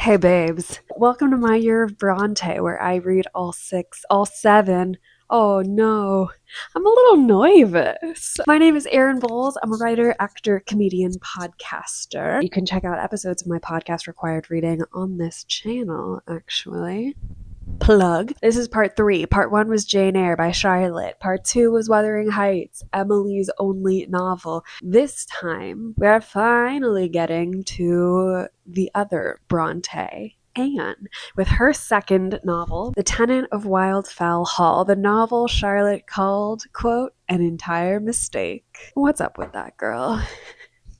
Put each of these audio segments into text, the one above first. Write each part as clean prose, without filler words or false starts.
Hey babes, welcome to my year of Bronte where I read all seven. Oh no, I'm a little nervous. My name is Erin Bowles. I'm a writer, actor, comedian, podcaster. You can check out episodes of my podcast Required Reading on this channel, actually. Plug. This is part 3. Part 1 was Jane Eyre by Charlotte. Part 2 was Wuthering Heights, Emily's only novel. This time, we're finally getting to the other Bronte, Anne, with her second novel, The Tenant of Wildfell Hall, the novel Charlotte called, quote, an entire mistake. What's up with that girl?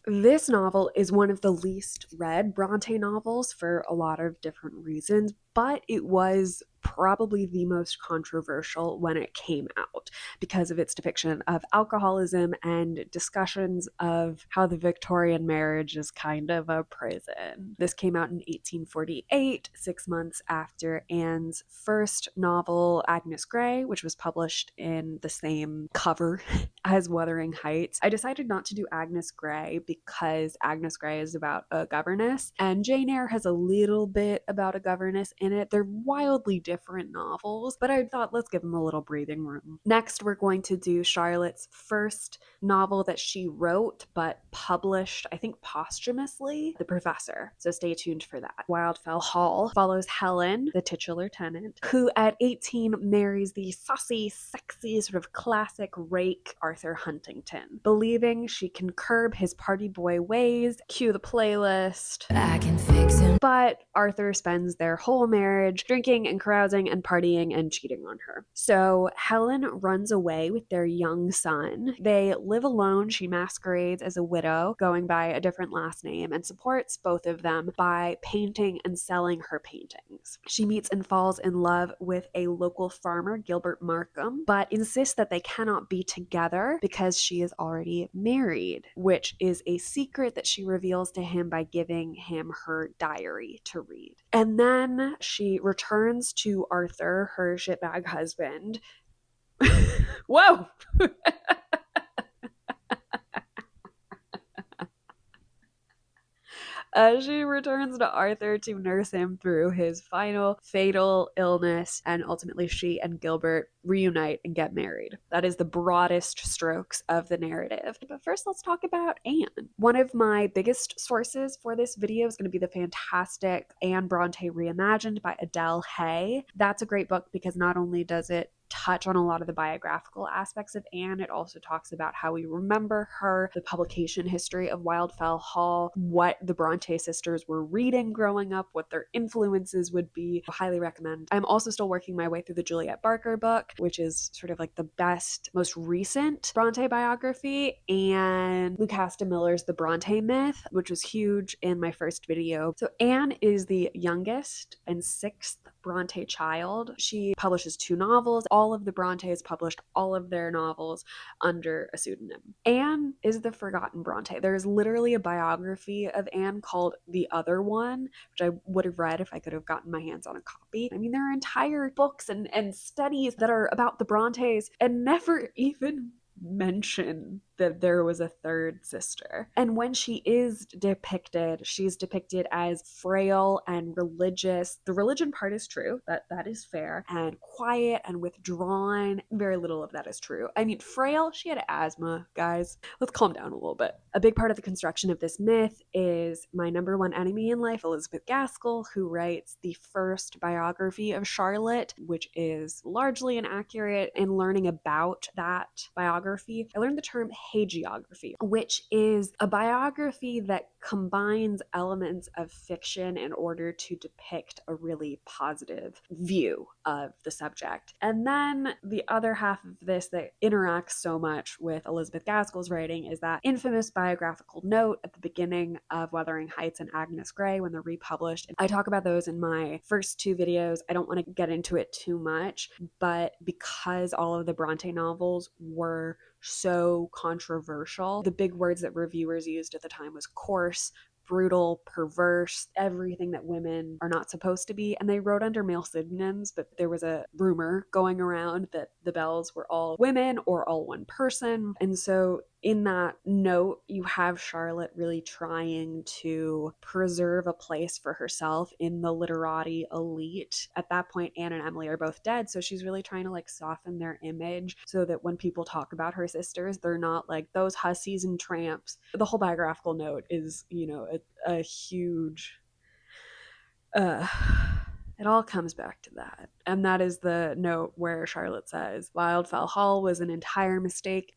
This novel is one of the least read Bronte novels for a lot of different reasons, but it was probably the most controversial when it came out because of its depiction of alcoholism and discussions of how the Victorian marriage is kind of a prison. This came out in 1848, 6 months after Anne's first novel, Agnes Grey, which was published in the same cover as Wuthering Heights. I decided not to do Agnes Grey because Agnes Grey is about a governess, and Jane Eyre has a little bit about a governess in it. They're wildly different novels, but I thought let's give them a little breathing room. Next, we're going to do Charlotte's first novel that she wrote but published, I think posthumously, The Professor. So stay tuned for that. Wildfell Hall follows Helen, the titular tenant, who at 18 marries the saucy, sexy, sort of classic rake Arthur Huntington, believing she can curb his party boy ways. Cue the playlist. I can fix him. But Arthur spends their whole marriage drinking and carousing and partying and cheating on her. So Helen runs away with their young son. They live alone. She masquerades as a widow, going by a different last name, and supports both of them by painting and selling her paintings. She meets and falls in love with a local farmer, Gilbert Markham, but insists that they cannot be together because she is already married, which is a secret that she reveals to him by giving him her diary to read. And then she returns to Arthur, her shitbag husband. Whoa! She returns to Arthur to nurse him through his final fatal illness, and ultimately she and Gilbert reunite and get married. That is the broadest strokes of the narrative. But first, let's talk about Anne. One of my biggest sources for this video is going to be the fantastic Anne Bronte Reimagined by Adele Hay. That's a great book because not only does it touch on a lot of the biographical aspects of Anne, it also talks about how we remember her, the publication history of Wildfell Hall, what the Bronte sisters were reading growing up, what their influences would be. I highly recommend. I'm also still working my way through the Juliet Barker book, which is sort of like the best, most recent Bronte biography, and Lucasta Miller's The Bronte Myth, which was huge in my first video. So Anne is the youngest and 6th Bronte child. She publishes 2 novels. All of the Brontes published all of their novels under a pseudonym. Anne is the forgotten Bronte. There is literally a biography of Anne called The Other One, which I would have read if I could have gotten my hands on a copy. I mean, there are entire books and studies that are about the Brontes and never even mention that there was a third sister. And when she is depicted, she's depicted as frail and religious. The religion part is true, that is fair, and quiet and withdrawn. Very little of that is true. I mean, frail, she had asthma, guys. Let's calm down a little bit. A big part of the construction of this myth is my number one enemy in life, Elizabeth Gaskell, who writes the first biography of Charlotte, which is largely inaccurate. In learning about that biography, I learned the term hagiography, which is a biography that combines elements of fiction in order to depict a really positive view of the subject. And then the other half of this that interacts so much with Elizabeth Gaskell's writing is that infamous biographical note at the beginning of Wuthering Heights and Agnes Grey when they're republished. I talk about those in my first 2 videos. I don't want to get into it too much, but because all of the Bronte novels were so controversial, the big words that reviewers used at the time was coarse, brutal, perverse, everything that women are not supposed to be. And they wrote under male pseudonyms, but there was a rumor going around that the Bells were all women or all one person. And so in that note, you have Charlotte really trying to preserve a place for herself in the literati elite. At that point, Anne and Emily are both dead, so she's really trying to like soften their image so that when people talk about her sisters, they're not like those hussies and tramps. The whole biographical note is, a huge it all comes back to that. And that is the note where Charlotte says, Wildfell Hall was an entire mistake.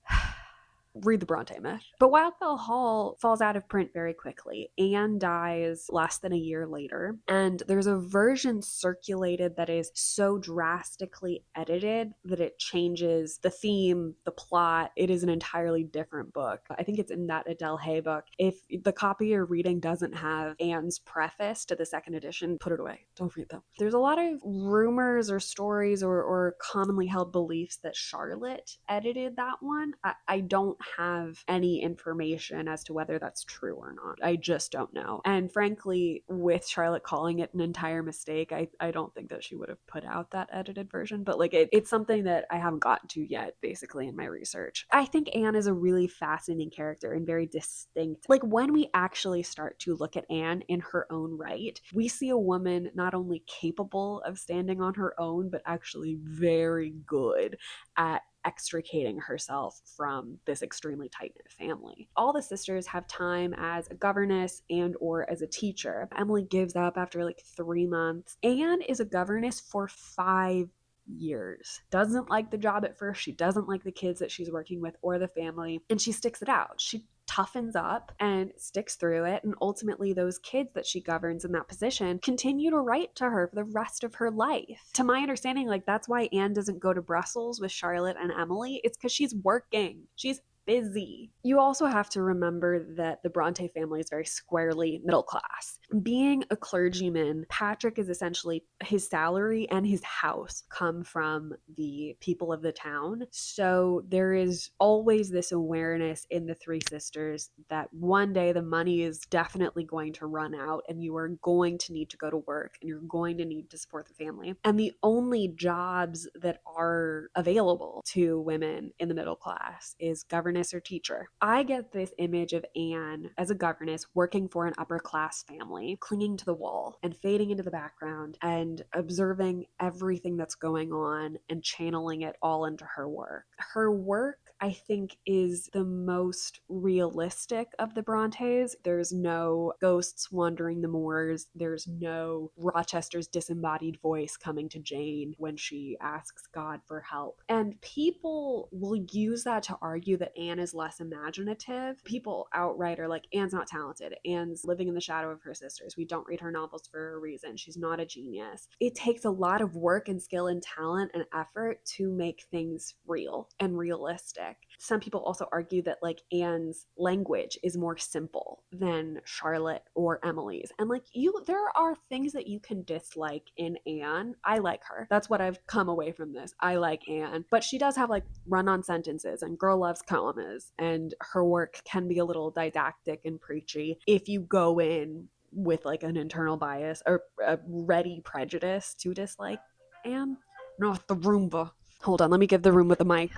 Read the Bronte myth. But Wildfell Hall falls out of print very quickly. Anne dies less than a year later, and there's a version circulated that is so drastically edited that it changes the theme, the plot. It is an entirely different book. I think it's in that Adele Hay book. If the copy you're reading doesn't have Anne's preface to the second edition, put it away. Don't read them. There's a lot of rumors or stories or commonly held beliefs that Charlotte edited that one. I don't have any information as to whether that's true or not. I just don't know. And frankly, with Charlotte calling it an entire mistake, I don't think that she would have put out that edited version, but like it's something that I haven't gotten to yet, basically, in my research. I think Anne is a really fascinating character and very distinct. Like when we actually start to look at Anne in her own right, we see a woman not only capable of standing on her own, but actually very good at extricating herself from this extremely tight-knit family. All the sisters have time as a governess and or as a teacher. Emily gives up after like 3 months. Anne is a governess for 5 years. Doesn't like the job at first. She doesn't like the kids that she's working with or the family, and she sticks it out. She toughens up and sticks through it, and ultimately those kids that she governs in that position continue to write to her for the rest of her life. To my understanding, like that's why Anne doesn't go to Brussels with Charlotte and Emily. It's because she's working. She's busy. You also have to remember that the Bronte family is very squarely middle class. Being a clergyman, Patrick is essentially his salary and his house come from the people of the town. So there is always this awareness in the three sisters that one day the money is definitely going to run out and you are going to need to go to work and you're going to need to support the family. And the only jobs that are available to women in the middle class is governance or teacher. I get this image of Anne as a governess working for an upper class family, clinging to the wall and fading into the background and observing everything that's going on and channeling it all into her work. Her work, I think, is the most realistic of the Brontes. There's no ghosts wandering the moors. There's no Rochester's disembodied voice coming to Jane when she asks God for help. And people will use that to argue that Anne is less imaginative. People outright are like, Anne's not talented. Anne's living in the shadow of her sisters. We don't read her novels for a reason. She's not a genius. It takes a lot of work and skill and talent and effort to make things real and realistic. Some people also argue that like Anne's language is more simple than Charlotte or Emily's. And like there are things that you can dislike in Anne. I like her. That's what I've come away from this. I like Anne. But she does have like run-on sentences and girl loves commas, and her work can be a little didactic and preachy if you go in with like an internal bias or a ready prejudice to dislike Anne. Not the Roomba. Hold on, let me give the Roomba the mic.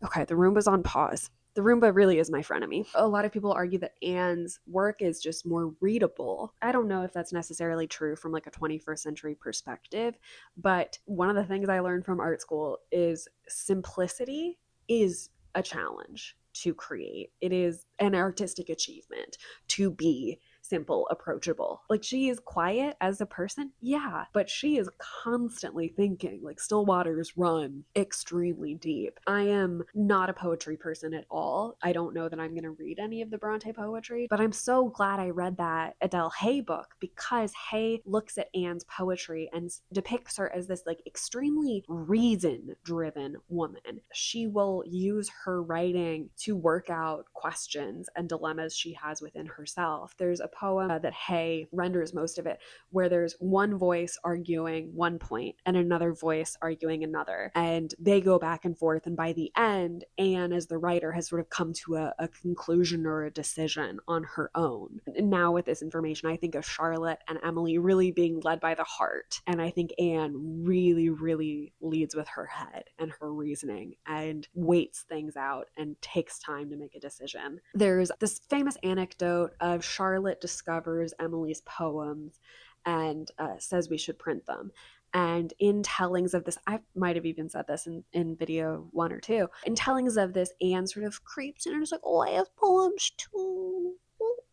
Okay, the Roomba's on pause. The Roomba really is my frenemy. A lot of people argue that Anne's work is just more readable. I don't know if that's necessarily true from like a 21st century perspective, but one of the things I learned from art school is simplicity is a challenge to create. It is an artistic achievement to be simple, approachable. Like she is quiet as a person, yeah, but she is constantly thinking. Like still waters run extremely deep. I am not a poetry person at all. I don't know that I'm going to read any of the Bronte poetry, but I'm so glad I read that Adele Hay book because Hay looks at Anne's poetry and depicts her as this like extremely reason-driven woman. She will use her writing to work out questions and dilemmas she has within herself. There's a poem that Hay renders most of it, where there's one voice arguing one point and another voice arguing another, and they go back and forth, and by the end, Anne as the writer has sort of come to a conclusion or a decision on her own. And now with this information, I think of Charlotte and Emily really being led by the heart, and I think Anne really leads with her head and her reasoning and waits things out and takes time to make a decision. There's this famous anecdote of Charlotte discovers Emily's poems and says we should print them. And in tellings of this, I might have even said this in video 1 or 2, in tellings of this, Anne sort of creeps in and is like, oh, I have poems too.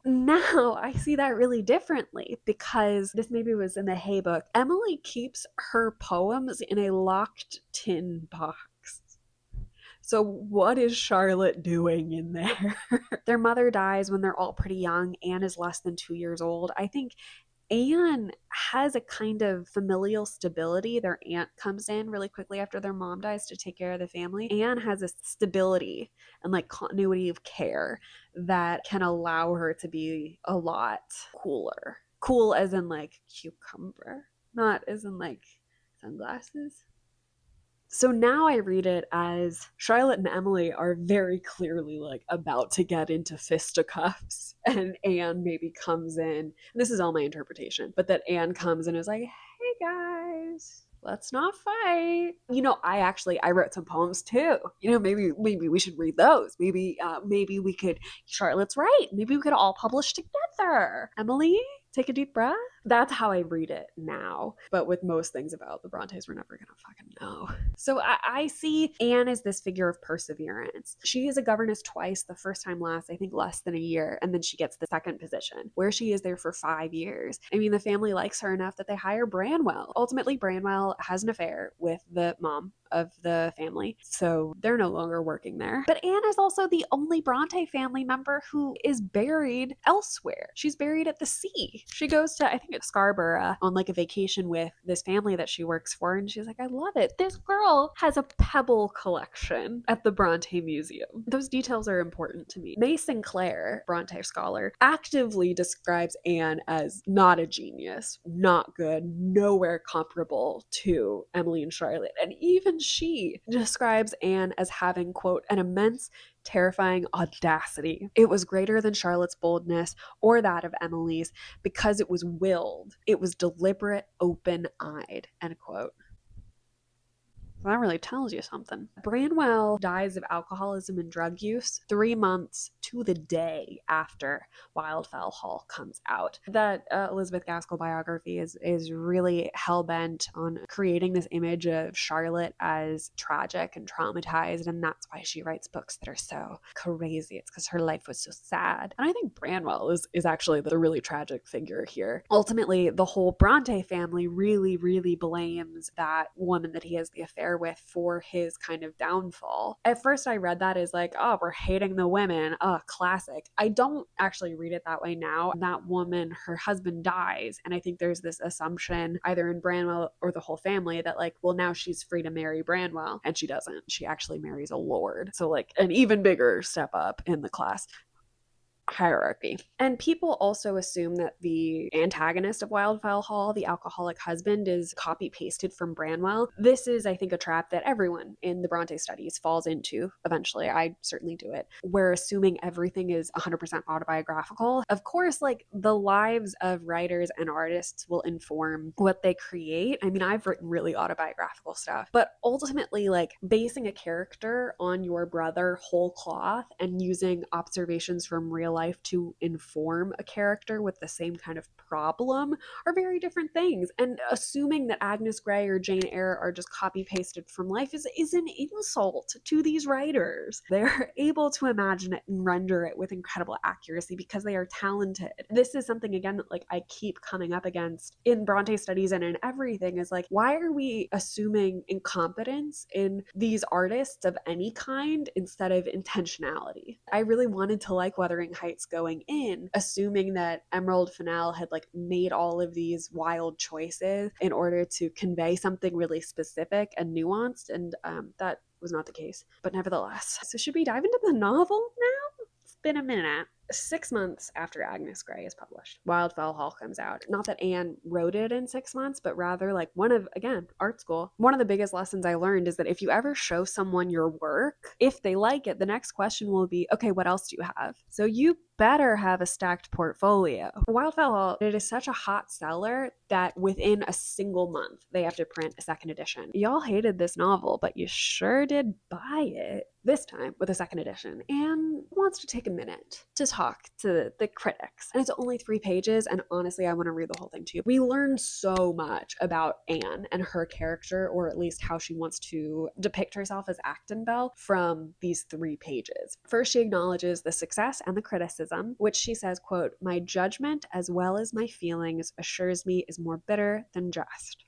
Now I see that really differently, because this maybe was in the Hay book. Emily keeps her poems in a locked tin box. So what is Charlotte doing in there? Their mother dies when they're all pretty young. Anne is less than 2 years old. I think Anne has a kind of familial stability. Their aunt comes in really quickly after their mom dies to take care of the family. Anne has a stability and like continuity of care that can allow her to be a lot cooler. Cool as in like cucumber, not as in like sunglasses. So now I read it as Charlotte and Emily are very clearly like about to get into fisticuffs, and Anne maybe comes in. This is all my interpretation, but that Anne comes in and is like, hey guys, let's not fight. You know, I wrote some poems too. You know, maybe we should read those. Maybe we could, Charlotte's right. Maybe we could all publish together. Emily, take a deep breath. That's how I read it now. But with most things about the Brontes, we're never gonna fucking know. So I see Anne as this figure of perseverance. She is a governess twice. The first time lasts, I think, less than a year. And then she gets the second position, where she is there for 5 years. I mean, the family likes her enough that they hire Branwell. Ultimately, Branwell has an affair with the mom of the family, so they're no longer working there. But Anne is also the only Bronte family member who is buried elsewhere. She's buried at the sea. She goes to, I think it's Scarborough, on like a vacation with this family that she works for, and she's like, I love it. This girl has a pebble collection at the Bronte Museum. Those details are important to me. May Sinclair, Bronte scholar, actively describes Anne as not a genius, not good, nowhere comparable to Emily and Charlotte, and even she describes Anne as having, quote, an immense, terrifying audacity. It was greater than Charlotte's boldness or that of Emily's, because it was willed. It was deliberate, open-eyed, end quote. That really tells you something. Branwell dies of alcoholism and drug use 3 months to the day after Wildfell Hall comes out. That Elizabeth Gaskell biography is really hell-bent on creating this image of Charlotte as tragic and traumatized, and that's why she writes books that are so crazy. It's because her life was so sad. And I think Branwell is actually the really tragic figure here. Ultimately, the whole Bronte family really blames that woman that he has the affair with for his kind of downfall. At first I read that as like, oh, we're hating the women, classic. I don't actually read it that way now. That woman, her husband dies, and I think there's this assumption either in Branwell or the whole family that like, well, now she's free to marry Branwell, and she doesn't. She actually marries a lord, so like an even bigger step up in the class hierarchy. And people also assume that the antagonist of Wildfell Hall, the alcoholic husband, is copy pasted from Branwell. This is, I think, a trap that everyone in the Bronte studies falls into eventually. I certainly do it. We're assuming everything is 100% autobiographical. Of course, like the lives of writers and artists will inform what they create. I mean, I've written really autobiographical stuff, but ultimately, like basing a character on your brother whole cloth and using observations from real life to inform a character with the same kind of problem are very different things. And assuming that Agnes Grey or Jane Eyre are just copy pasted from life is an insult to these writers. They're able to imagine it and render it with incredible accuracy because they are talented. This is something, again, that like I keep coming up against in Bronte studies and in everything, is like, why are we assuming incompetence in these artists of any kind instead of intentionality? I really wanted to like Wuthering Heights going in, assuming that Emerald Fennell had like made all of these wild choices in order to convey something really specific and nuanced, and that was not the case. But nevertheless, so should we dive into the novel now? It's been a minute. 6 months after Agnes Grey is published, Wildfell Hall comes out. Not that Anne wrote it in 6 months, but rather like again, art school. One of the biggest lessons I learned is that if you ever show someone your work, if they like it, the next question will be, okay, what else do you have? So you better have a stacked portfolio. Wildfell Hall, it is such a hot seller that within a single month, they have to print a second edition. Y'all hated this novel, but you sure did buy it. This time with a second edition, and wants to take a minute to talk to the critics. And it's only 3 pages, and honestly, I want to read the whole thing to you. We learn so much about Anne and her character, or at least how she wants to depict herself as Acton Bell from these 3 pages. First, she acknowledges the success and the criticism, which she says, quote, "My judgment as well as my feelings assures me is more bitter than just.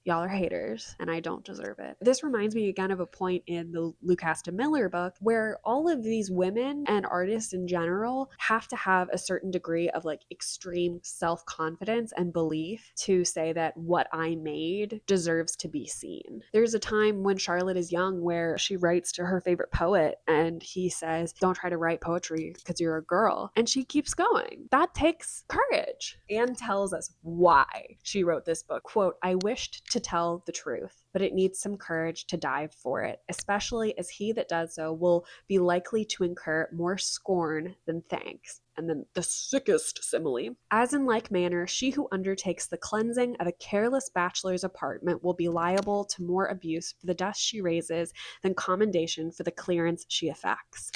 Y'all are haters, and I don't deserve it." This reminds me again of a point in the Lucasta Miller book where all of these women and artists in general have to have a certain degree of like extreme self-confidence and belief to say that what I made deserves to be seen. There's a time when Charlotte is young where she writes to her favorite poet and he says, "Don't try to write poetry because you're a girl." And she keeps going. That takes courage. Anne tells us why she wrote this book. Quote, "I wished to tell the truth, but it needs some courage to dive for it, especially as he that does so will be likely to incur more scorn than thanks." And then the sickest simile. "As in like manner, she who undertakes the cleansing of a careless bachelor's apartment will be liable to more abuse for the dust she raises than commendation for the clearance she effects."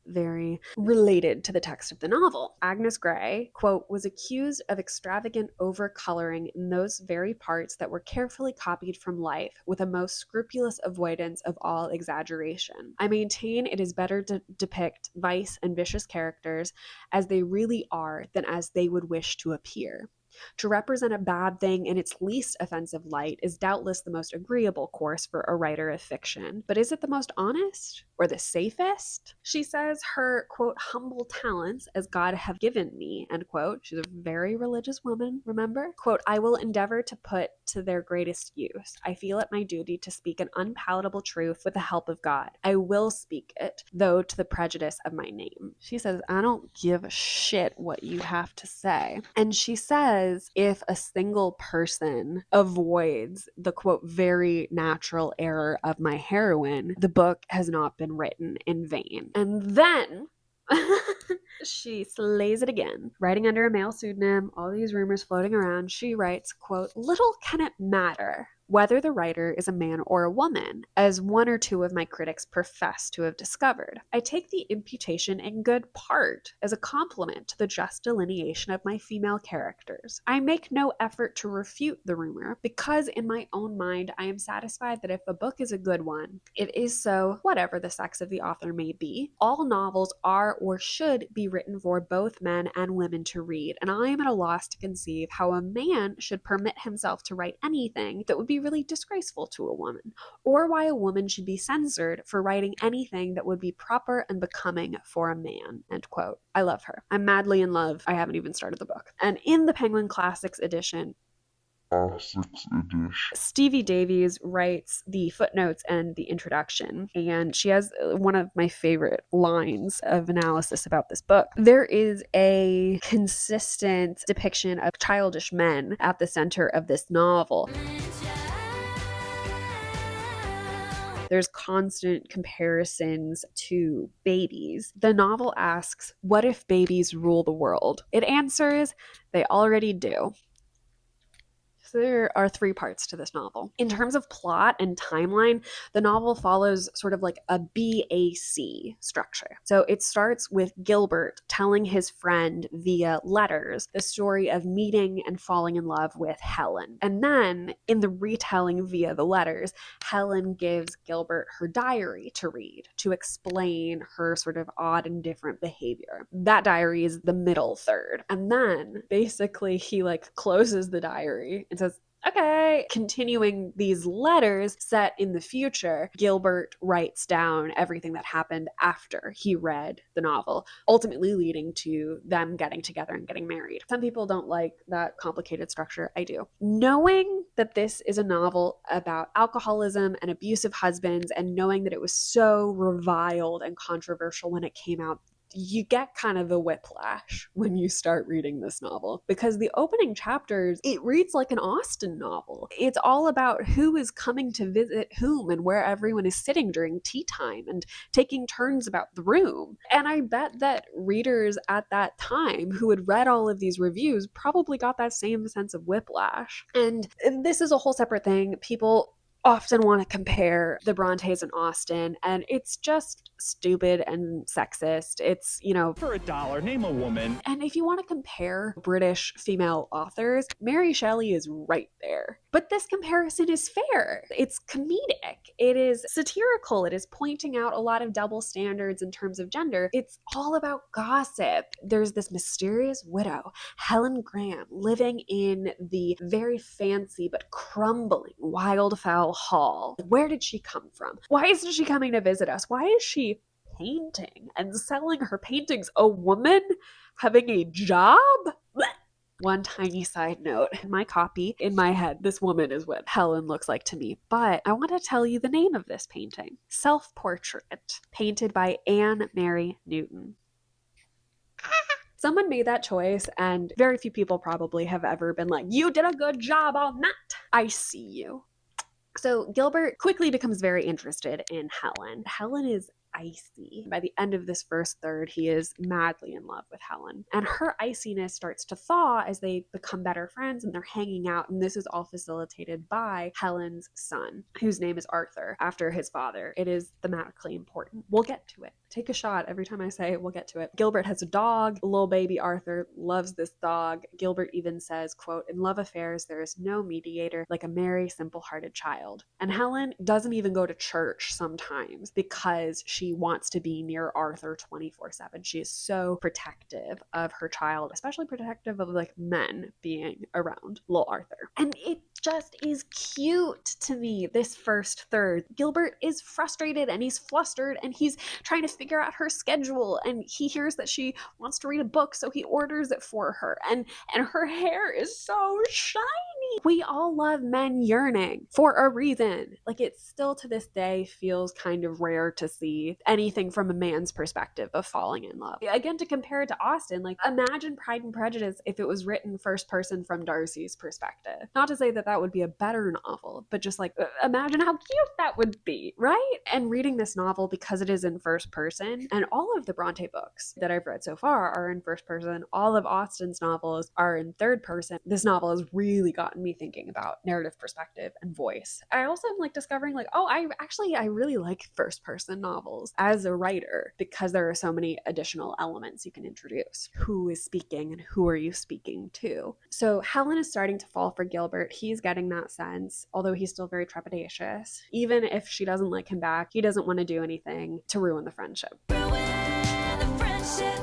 Very related to the text of the novel. Agnes Grey, quote, "was accused of extravagant overcoloring in those very parts that were carefully copied from life with a most scrupulous avoidance of all exaggeration. I maintain it is better to depict vice and vicious characters as they really are than as they would wish to appear. To represent a bad thing in its least offensive light is doubtless the most agreeable course for a writer of fiction. But is it the most honest or the safest?" She says her, quote, "humble talents as God have given me," end quote. She's a very religious woman, remember? Quote, "I will endeavor to put to their greatest use. I feel it my duty to speak an unpalatable truth with the help of God. I will speak it, though to the prejudice of my name." She says, I don't give a shit what you have to say. And she says if a single person avoids the, quote, "very natural error of my heroine, the book has not been written in vain." And then she slays it again. Writing under a male pseudonym, all these rumors floating around, she writes, quote, "Little can it matter whether the writer is a man or a woman, as 1 or 2 of my critics profess to have discovered. I take the imputation in good part as a compliment to the just delineation of my female characters. I make no effort to refute the rumor, because in my own mind I am satisfied that if a book is a good one, it is so, whatever the sex of the author may be. All novels are or should be written for both men and women to read, and I am at a loss to conceive how a man should permit himself to write anything that would be really disgraceful to a woman, or why a woman should be censored for writing anything that would be proper and becoming for a man," end quote. I love her. I'm madly in love. I haven't even started the book. And in the Penguin Classics edition, Stevie Davies writes the footnotes and the introduction, and she has one of my favorite lines of analysis about this book. There is a consistent depiction of childish men at the center of this novel. There's constant comparisons to babies. The novel asks, what if babies rule the world? It answers, they already do. So there are 3 parts to this novel. In terms of plot and timeline, the novel follows sort of like a BAC structure. So it starts with Gilbert telling his friend via letters the story of meeting and falling in love with Helen. And then in the retelling via the letters, Helen gives Gilbert her diary to read to explain her sort of odd and different behavior. That diary is the middle third. And then basically he like closes the diary and says, okay, continuing these letters set in the future, Gilbert writes down everything that happened after he read the novel, ultimately leading to them getting together and getting married. Some people don't like that complicated structure. I do. Knowing that this is a novel about alcoholism and abusive husbands, and knowing that it was so reviled and controversial when it came out, you get kind of the whiplash when you start reading this novel, because the opening chapters, it reads like an Austen novel. It's all about who is coming to visit whom and where everyone is sitting during tea time and taking turns about the room. And I bet that readers at that time who had read all of these reviews probably got that same sense of whiplash. And this is a whole separate thing. People often want to compare the Brontes and Austen, and it's just stupid and sexist. It's, for $1, name a woman. And if you want to compare British female authors, Mary Shelley is right there. But this comparison is fair. It's comedic. It is satirical. It is pointing out a lot of double standards in terms of gender. It's all about gossip. There's this mysterious widow, Helen Graham, living in the very fancy but crumbling Wildfowl Hall. Where did she come from? Why isn't she coming to visit us? Why is she painting and selling her paintings? A woman having a job? Blech. One tiny side note, in my copy, in my head, this woman is what Helen looks like to me. But I want to tell you the name of this painting. Self-Portrait, painted by Anne Mary Newton. Someone made that choice, and very few people probably have ever been like, you did a good job on that. I see you. So Gilbert quickly becomes very interested in Helen. Helen is icy. By the end of this first third, he is madly in love with Helen. And her iciness starts to thaw as they become better friends and they're hanging out. And this is all facilitated by Helen's son, whose name is Arthur, after his father. It is thematically important. We'll get to it. Take a shot every time I say we'll get to it. Gilbert has a dog. Little baby Arthur loves this dog. Gilbert even says, quote, "In love affairs, there is no mediator like a merry, simple-hearted child." And Helen doesn't even go to church sometimes because she wants to be near Arthur 24/7. She is so protective of her child, especially protective of like men being around little Arthur. And it just is cute to me, this first third. Gilbert is frustrated and he's flustered and he's trying to figure out her schedule, and he hears that she wants to read a book, so he orders it for her, and her hair is so shiny. We all love men yearning for a reason. Like, it still to this day feels kind of rare to see anything from a man's perspective of falling in love. Again, to compare it to Austen, like, imagine Pride and Prejudice if it was written first person from Darcy's perspective. Not to say that that would be a better novel, but just like, imagine how cute that would be, right? And reading this novel, because it is in first person, and all of the Bronte books that I've read so far are in first person, all of Austen's novels are in third person. This novel has really gotten me thinking about narrative perspective and voice. I also am like discovering like, oh, I really like first person novels as a writer because there are so many additional elements you can introduce. Who is speaking and who are you speaking to? So Helen is starting to fall for Gilbert. He's getting that sense, although he's still very trepidatious. Even if she doesn't like him back, he doesn't want to do anything to ruin the friendship.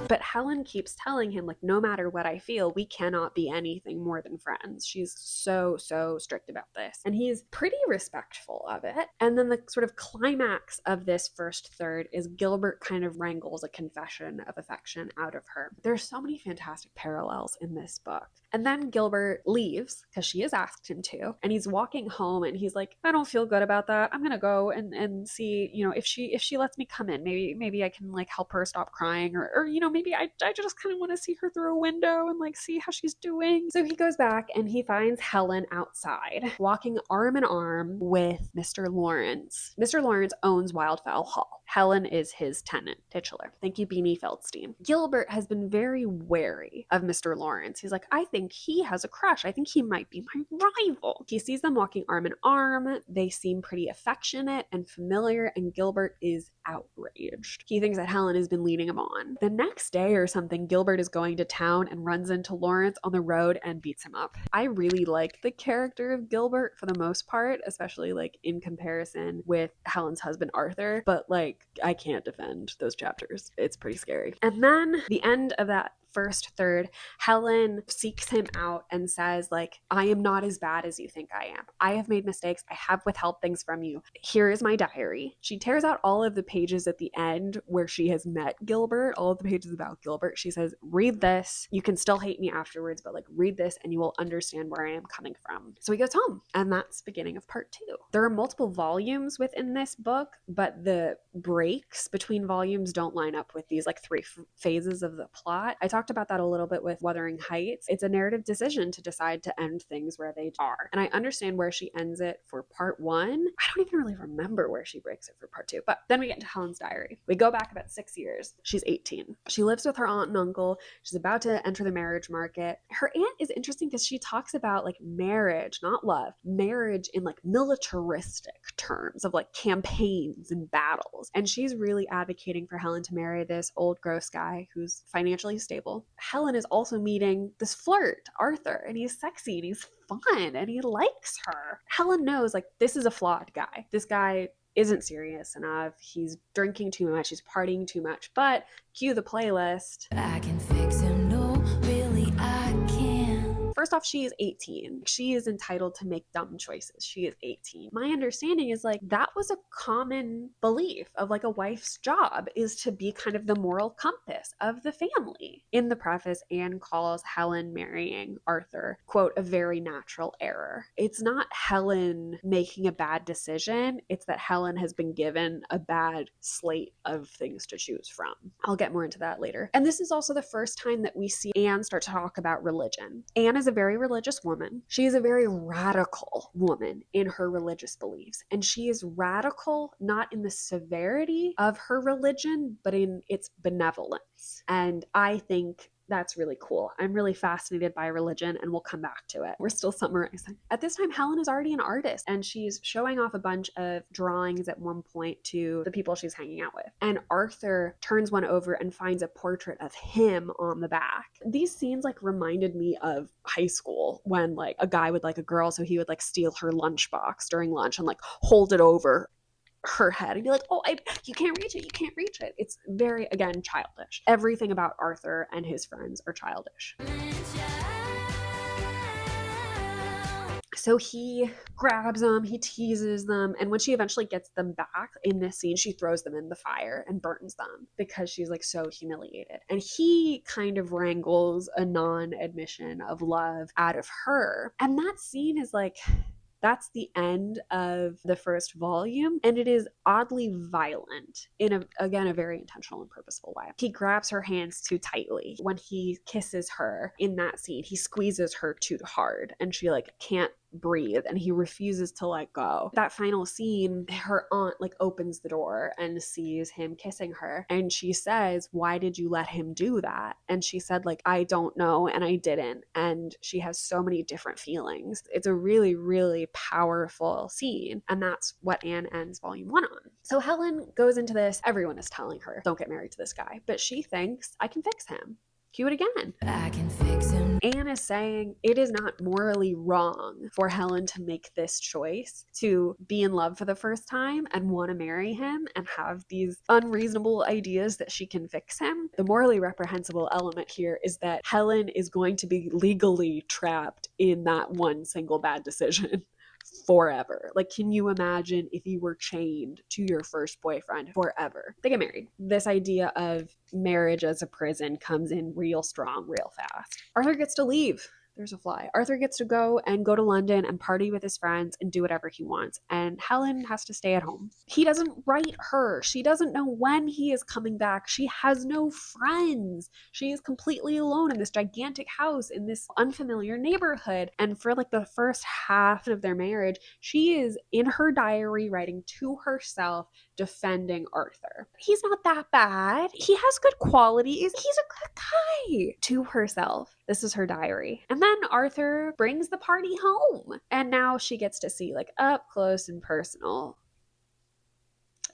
But Helen keeps telling him, like, no matter what I feel, we cannot be anything more than friends. She's so strict about this. And he's pretty respectful of it. And then the sort of climax of this first third is Gilbert kind of wrangles a confession of affection out of her. There's so many fantastic parallels in this book. And then Gilbert leaves because she has asked him to. And he's walking home and he's like, I don't feel good about that. I'm going to go and see, if she lets me come in, maybe I can like help her stop crying, or maybe I just kind of want to see her through a window and like see how she's doing. So he goes back and he finds Helen outside, walking arm in arm with Mr. Lawrence. Mr. Lawrence owns Wildfowl Hall. Helen is his tenant, titular. Thank you, Beanie Feldstein. Gilbert has been very wary of Mr. Lawrence. He's like, I think he has a crush. I think he might be my rival. He sees them walking arm in arm. They seem pretty affectionate and familiar, and Gilbert is outraged. He thinks that Helen has been leading him on. The next day or something, Gilbert is going to town and runs into Lawrence on the road and beats him up. I really like the character of Gilbert for the most part, especially like in comparison with Helen's husband Arthur, but like I can't defend those chapters. It's pretty scary. And then the end of that first third, Helen seeks him out and says, like, I am not as bad as you think I am. I have made mistakes. I have withheld things from you. Here is my diary. She tears out all of the pages at the end where she has met Gilbert, all of the pages about Gilbert. She says, read this. You can still hate me afterwards, but like read this and you will understand where I am coming from. So he goes home, and that's the beginning of part 2. There are multiple volumes within this book, but the breaks between volumes don't line up with these like 3 phases of the plot. I talked about that a little bit with Wuthering Heights. It's a narrative decision to decide to end things where they are. And I understand where she ends it for part 1. I don't even really remember where she breaks it for part 2. But then we get into Helen's diary. We go back about 6 years. She's 18. She lives with her aunt and uncle. She's about to enter the marriage market. Her aunt is interesting because she talks about like marriage, not love, marriage in like militaristic terms of like campaigns and battles. And she's really advocating for Helen to marry this old gross guy who's financially stable. Helen is also meeting this flirt, Arthur, and he's sexy and he's fun and he likes her. Helen knows like this is a flawed guy. This guy isn't serious enough. He's drinking too much. He's partying too much. But cue the playlist. I can fix him. No, really, I can. First off, she is 18. She is entitled to make dumb choices. She is 18. My understanding is like that was a common belief of like a wife's job is to be kind of the moral compass of the family. In the preface, Anne calls Helen marrying Arthur, quote, a very natural error. It's not Helen making a bad decision. It's that Helen has been given a bad slate of things to choose from. I'll get more into that later. And this is also the first time that we see Anne start to talk about religion. Anne is a very religious woman. She is a very radical woman in her religious beliefs. And she is radical not in the severity of her religion, but in its benevolence. And I think that's really cool. I'm really fascinated by religion, and we'll come back to it. We're still summarizing. At this time, Helen is already an artist, and she's showing off a bunch of drawings at one point to the people she's hanging out with. And Arthur turns one over and finds a portrait of him on the back. These scenes like reminded me of high school when like a guy would like a girl, so he would like steal her lunchbox during lunch and like hold it over her head and be like, oh, you can't reach it, you can't reach it. It's very, again, childish. Everything about Arthur and his friends are childish. So he grabs them, he teases them, and when she eventually gets them back in this scene, she throws them in the fire and burns them because she's like so humiliated. And he kind of wrangles a non-admission of love out of her. And that scene is like, that's the end of the first volume, and it is oddly violent in again, a very intentional and purposeful way. He grabs her hands too tightly. When he kisses her in that scene, he squeezes her too hard, and she like can't breathe, and he refuses to let go. That final scene, her aunt like opens the door and sees him kissing her, and she says, why did you let him do that? And she said like, I don't know, and I didn't. And she has so many different feelings. It's a really, really powerful scene, and that's what Anne ends volume 1 on. So Helen goes into this, everyone is telling her don't get married to this guy, but she thinks I can fix him. Cue it again. I can fix him. Anne is saying it is not morally wrong for Helen to make this choice to be in love for the first time and want to marry him and have these unreasonable ideas that she can fix him. The morally reprehensible element here is that Helen is going to be legally trapped in that one single bad decision forever. Like, can you imagine if you were chained to your first boyfriend forever? They get married. This idea of marriage as a prison comes in real strong, real fast. Arthur gets to leave. There's a fly. Arthur gets to go to London and party with his friends and do whatever he wants. And Helen has to stay at home. He doesn't write her. She doesn't know when he is coming back. She has no friends. She is completely alone in this gigantic house in this unfamiliar neighborhood. And for like the first half of their marriage, she is in her diary writing to herself, defending Arthur. He's not that bad. He has good qualities. He's a good guy. To herself. This is her diary. And then Arthur brings the party home. And now she gets to see like up close and personal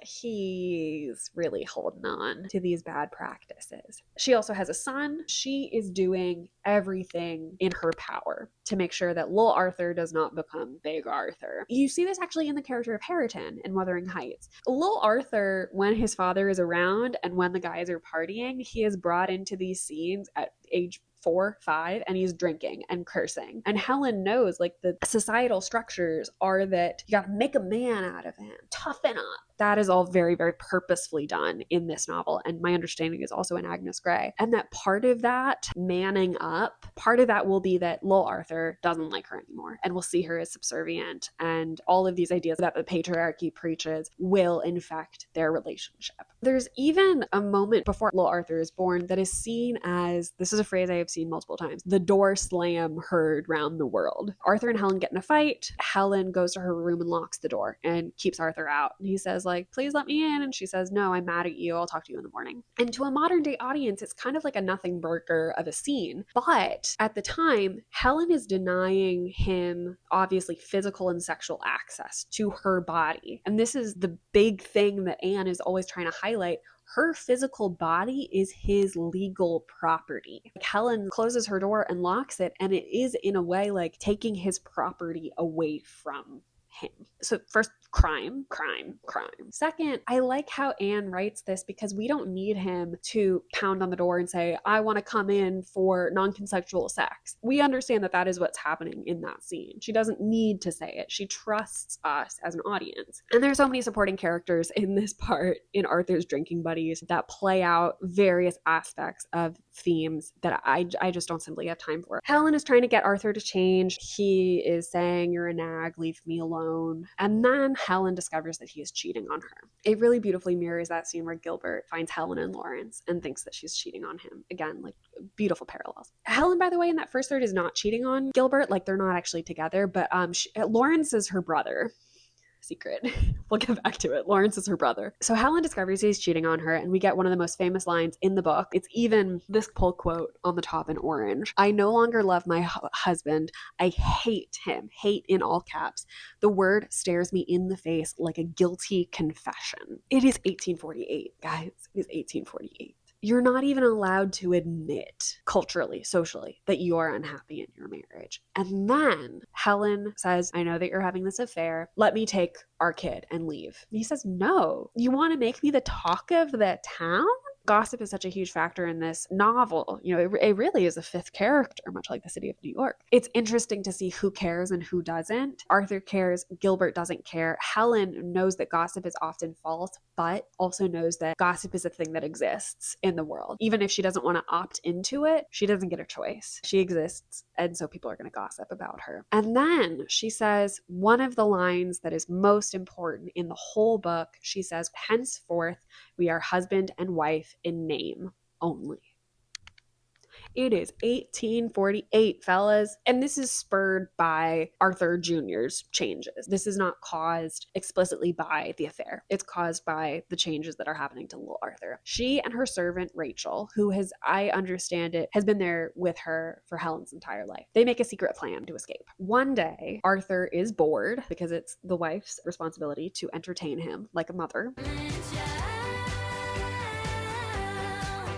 he's really holding on to these bad practices. She also has a son. She is doing everything in her power to make sure that Lil Arthur does not become Big Arthur. You see this actually in the character of Hareton in Wuthering Heights. Lil Arthur, when his father is around and when the guys are partying, he is brought into these scenes at age 4, 5, and he's drinking and cursing. And Helen knows, like, the societal structures are that you gotta make a man out of him, toughen up. That is all very, very purposefully done in this novel. And my understanding is also in Agnes Grey. And that part of that manning up, part of that will be that Lil Arthur doesn't like her anymore and will see her as subservient. And all of these ideas that the patriarchy preaches will infect their relationship. There's even a moment before Lil Arthur is born that is seen as, this is a phrase I have seen multiple times, the door slam heard round the world. Arthur and Helen get in a fight. Helen goes to her room and locks the door and keeps Arthur out. And he says, like, please let me in. And she says, no, I'm mad at you. I'll talk to you in the morning. And to a modern day audience, it's kind of like a nothing burger of a scene. But at the time, Helen is denying him, obviously, physical and sexual access to her body. And this is the big thing that Anne is always trying to highlight. Her physical body is his legal property. Like, Helen closes her door and locks it, and it is in a way like taking his property away from him. So first, crime. Second, I like how Anne writes this because we don't need him to pound on the door and say, I want to come in for non-consensual sex. We understand that that is what's happening in that scene. She doesn't need to say it. She trusts us as an audience. And there's so many supporting characters in this part in Arthur's drinking buddies that play out various aspects of themes that I just don't simply have time for. Helen is trying to get Arthur to change. He is saying, you're a nag, leave me alone. And then Helen discovers that he is cheating on her. It really beautifully mirrors that scene where Gilbert finds Helen and Lawrence and thinks that she's cheating on him. Again, like, beautiful parallels. Helen, by the way, in that first third is not cheating on Gilbert. Like, they're not actually together, but Lawrence is her brother. Secret. We'll get back to it. Lawrence is her brother. So Helen discovers he's cheating on her, and we get one of the most famous lines in the book. It's even this pull quote on the top in orange. I no longer love my husband. I hate him. Hate in all caps. The word stares me in the face like a guilty confession. It is 1848, guys. It is 1848. You're not even allowed to admit culturally, socially, that you are unhappy in your marriage. And then Helen says, I know that you're having this affair. Let me take our kid and leave. And he says, no, you want to make me the talk of the town? Gossip is such a huge factor in this novel. You know, it really is a fifth character, much like the city of New York. It's interesting to see who cares and who doesn't. Arthur cares, Gilbert doesn't care. Helen knows that gossip is often false, but also knows that gossip is a thing that exists in the world. Even if she doesn't want to opt into it, she doesn't get a choice. She exists, and so people are going to gossip about her. And then she says one of the lines that is most important in the whole book. She says, henceforth, we are husband and wife in name only. It is 1848, fellas. And this is spurred by Arthur Jr.'s changes. This is not caused explicitly by the affair. It's caused by the changes that are happening to little Arthur. She and her servant, Rachel, who has, I understand it, has been there with her for Helen's entire life. They make a secret plan to escape. One day, Arthur is bored because it's the wife's responsibility to entertain him like a mother.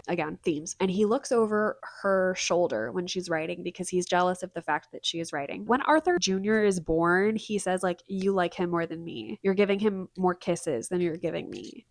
Again, themes. And he looks over her shoulder when she's writing because he's jealous of the fact that she is writing. When Arthur Jr. is born, he says, like, you like him more than me. You're giving him more kisses than you're giving me.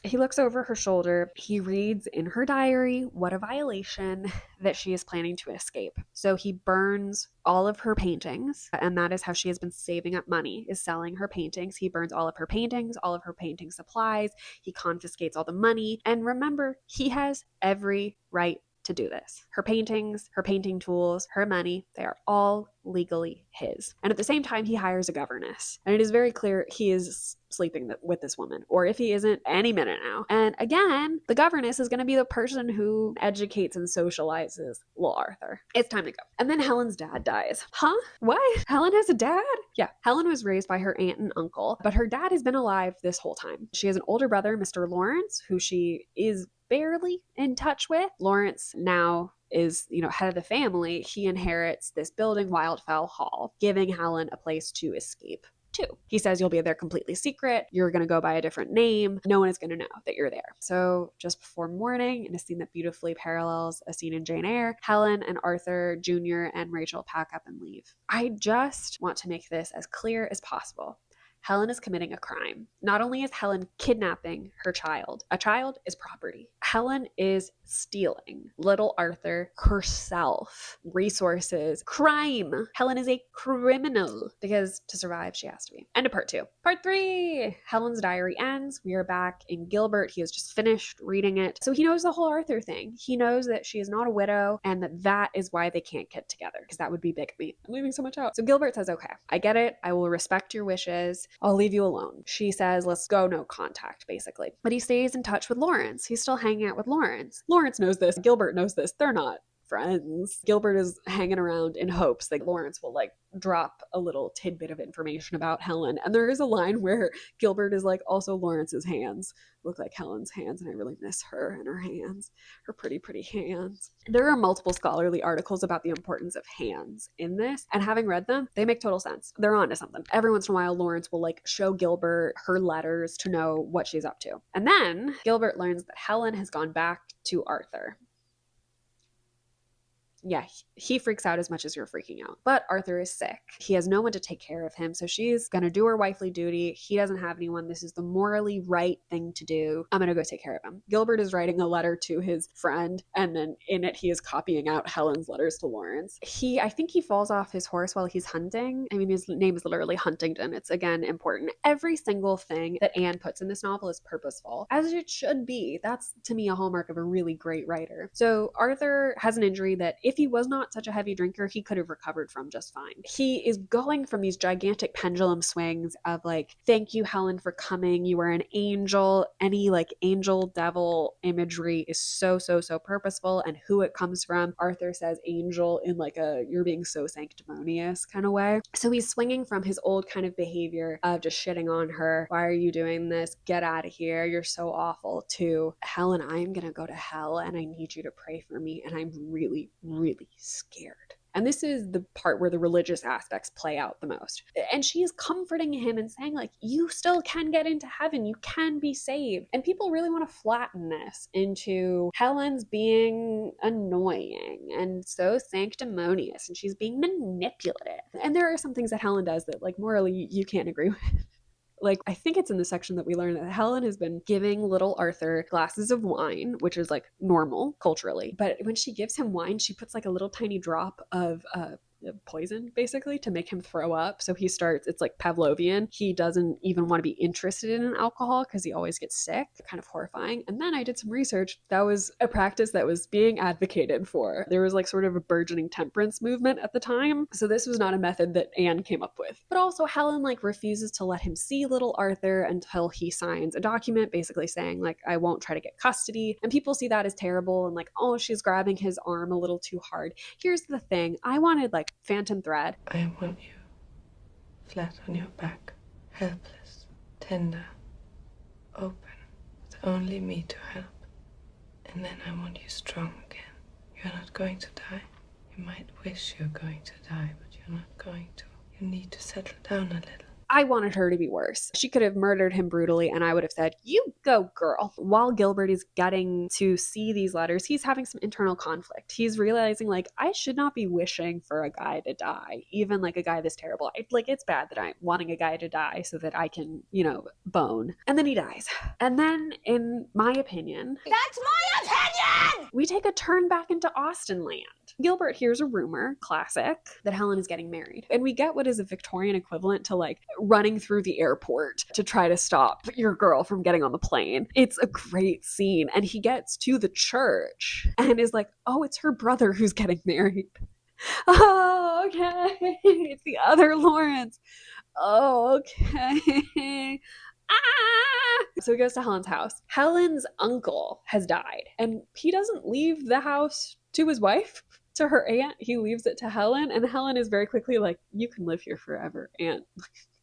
He looks over her shoulder. He reads in her diary what a violation that she is planning to escape. So he burns all of her paintings, and that is how she has been saving up money, is selling her paintings. He burns all of her paintings, all of her painting supplies. He confiscates all the money. And remember, he has every right to do this. Her paintings, her painting tools, her money, they are all legally his. And at the same time, he hires a governess. And it is very clear he is sleeping with this woman, or if he isn't, any minute now. And again, the governess is going to be the person who educates and socializes little Arthur. It's time to go. And then Helen's dad dies. Huh? What? Helen has a dad? Yeah. Helen was raised by her aunt and uncle, but her dad has been alive this whole time. She has an older brother, Mr. Lawrence, who she is barely in touch with. Lawrence now is, head of the family. He inherits this building, Wildfell Hall, giving Helen a place to escape too. He says you'll be there completely secret. You're going to go by a different name. No one is going to know that you're there. So just before morning, in a scene that beautifully parallels a scene in Jane Eyre, Helen and Arthur Jr. and Rachel pack up and leave. I just want to make this as clear as possible. Helen is committing a crime. Not only is Helen kidnapping her child, a child is property. Helen is stealing little Arthur herself, resources, crime. Helen is a criminal because to survive, she has to be. End of part 2. Part 3. Helen's diary ends. We are back in Gilbert. He has just finished reading it. So he knows the whole Arthur thing. He knows that she is not a widow and that is why they can't get together because that would be bigamy. I'm leaving so much out. So Gilbert says, okay, I get it. I will respect your wishes. I'll leave you alone. She says, let's go, no contact, basically. But he stays in touch with Lawrence. He's still hanging out with Lawrence. Lawrence knows this. Gilbert knows this. They're not friends. Gilbert is hanging around in hopes that Lawrence will drop a little tidbit of information about Helen. And there is a line where Gilbert is like, also Lawrence's hands look like Helen's hands, and I really miss her and her hands, her pretty, pretty hands. There are multiple scholarly articles about the importance of hands in this, and having read them, they make total sense. They're onto something. Every once in a while, Lawrence will show Gilbert her letters to know what she's up to. And then Gilbert learns that Helen has gone back to Arthur. Yeah, he freaks out as much as you're freaking out. But Arthur is sick. He has no one to take care of him, so she's gonna do her wifely duty. He doesn't have anyone. This is the morally right thing to do. I'm gonna go take care of him. Gilbert is writing a letter to his friend, and then in it he is copying out Helen's letters to Lawrence. I think he falls off his horse while he's hunting. I mean, his name is literally Huntington. It's, again, important. Every single thing that Anne puts in this novel is purposeful, as it should be. That's, to me, a hallmark of a really great writer. So Arthur has an injury that, if he was not such a heavy drinker, he could have recovered from just fine. He is going from these gigantic pendulum swings of thank you, Helen, for coming. You are an angel. Any angel devil imagery is so purposeful, and who it comes from. Arthur says angel in a you're being so sanctimonious kind of way. So he's swinging from his old kind of behavior of just shitting on her. Why are you doing this? Get out of here. You're so awful. To Helen, I am gonna go to hell and I need you to pray for me, and I'm really scared. And this is the part where the religious aspects play out the most. And she is comforting him and saying, you still can get into heaven. You can be saved. And people really want to flatten this into Helen's being annoying and so sanctimonious, and she's being manipulative. And there are some things that Helen does that, morally, you can't agree with. I think it's in the section that we learn that Helen has been giving little Arthur glasses of wine, which is normal culturally. But when she gives him wine, she puts a little tiny drop of poison, basically, to make him throw up. So he starts, it's Pavlovian. He doesn't even want to be interested in alcohol because he always gets sick. Kind of horrifying. And then I did some research. That was a practice that was being advocated for. There was sort of a burgeoning temperance movement at the time. So this was not a method that Anne came up with. But also Helen refuses to let him see little Arthur until he signs a document basically saying I won't try to get custody. And people see that as terrible and oh, she's grabbing his arm a little too hard. Here's the thing. I wanted phantom thread. I want you flat on your back, helpless, tender, open, with only me to help. And then I want you strong again. You're not going to die. You might wish you're going to die, but you're not going to. You need to settle down a little. I wanted her to be worse. She could have murdered him brutally, and I would have said, you go, girl. While Gilbert is getting to see these letters, he's having some internal conflict. He's realizing, I should not be wishing for a guy to die, even a guy this terrible. It's bad that I'm wanting a guy to die so that I can, bone. And then he dies. And then, in my opinion... That's my opinion! We take a turn back into Austen land. Gilbert hears a rumor, classic, that Helen is getting married. And we get what is a Victorian equivalent to running through the airport to try to stop your girl from getting on the plane. It's a great scene. And he gets to the church and is oh, it's her brother who's getting married. Oh, okay. It's the other Lawrence. Oh, okay. So he goes to Helen's house. Helen's uncle has died, and he doesn't leave the house to his wife, to her aunt. He leaves it to Helen, and Helen is very quickly you can live here forever, aunt.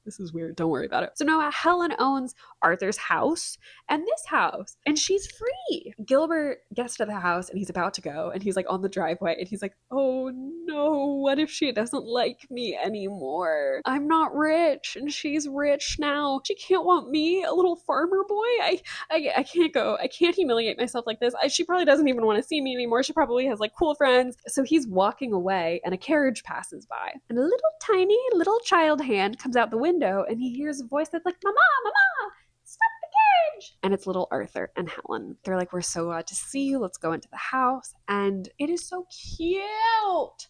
This is weird. Don't worry about it. So now Helen owns Arthur's house and this house, and she's free. Gilbert gets to the house and he's about to go, and he's like on the driveway, and he's like, oh no, what if she doesn't like me anymore? I'm not rich and she's rich now. She can't want me, a little farmer boy. I can't go. I can't humiliate myself like this. She probably doesn't even want to see me anymore. She probably has like cool friends. So he's walking away and a carriage passes by, and a little tiny little child hand comes out the window, and he hears a voice that's like, Mama, Mama, stop the carriage. And it's little Arthur and Helen. They're like, we're so glad to see you. Let's go into the house. And it is so cute.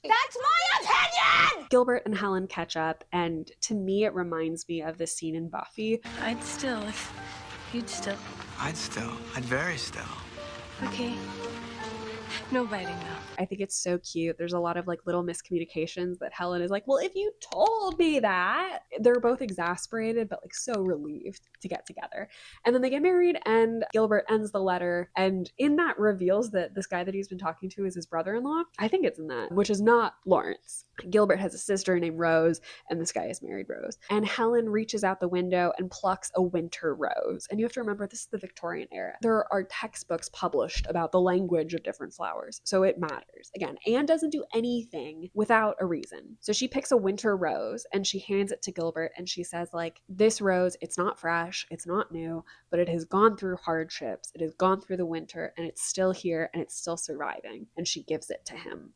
That's my opinion! Gilbert and Helen catch up, and to me, it reminds me of the scene in Buffy. I'd still if you'd still. I'd very still. Okay. No biting though. I think it's so cute. There's a lot of like little miscommunications that Helen is like, well, if you told me that. They're both exasperated, but like so relieved to get together. And then they get married, and Gilbert ends the letter, and in that reveals that this guy that he's been talking to is his brother-in-law. I think it's in that, which is not Lawrence. Gilbert has a sister named Rose, and this guy is married Rose. And Helen reaches out the window and plucks a winter rose. And you have to remember, this is the Victorian era. There are textbooks published about the language of different flowers, so it matters. Again, Anne doesn't do anything without a reason. So she picks a winter rose and she hands it to Gilbert, and she says, like, this rose, it's not fresh, it's not new, but it has gone through hardships, it has gone through the winter, and it's still here and it's still surviving. And she gives it to him.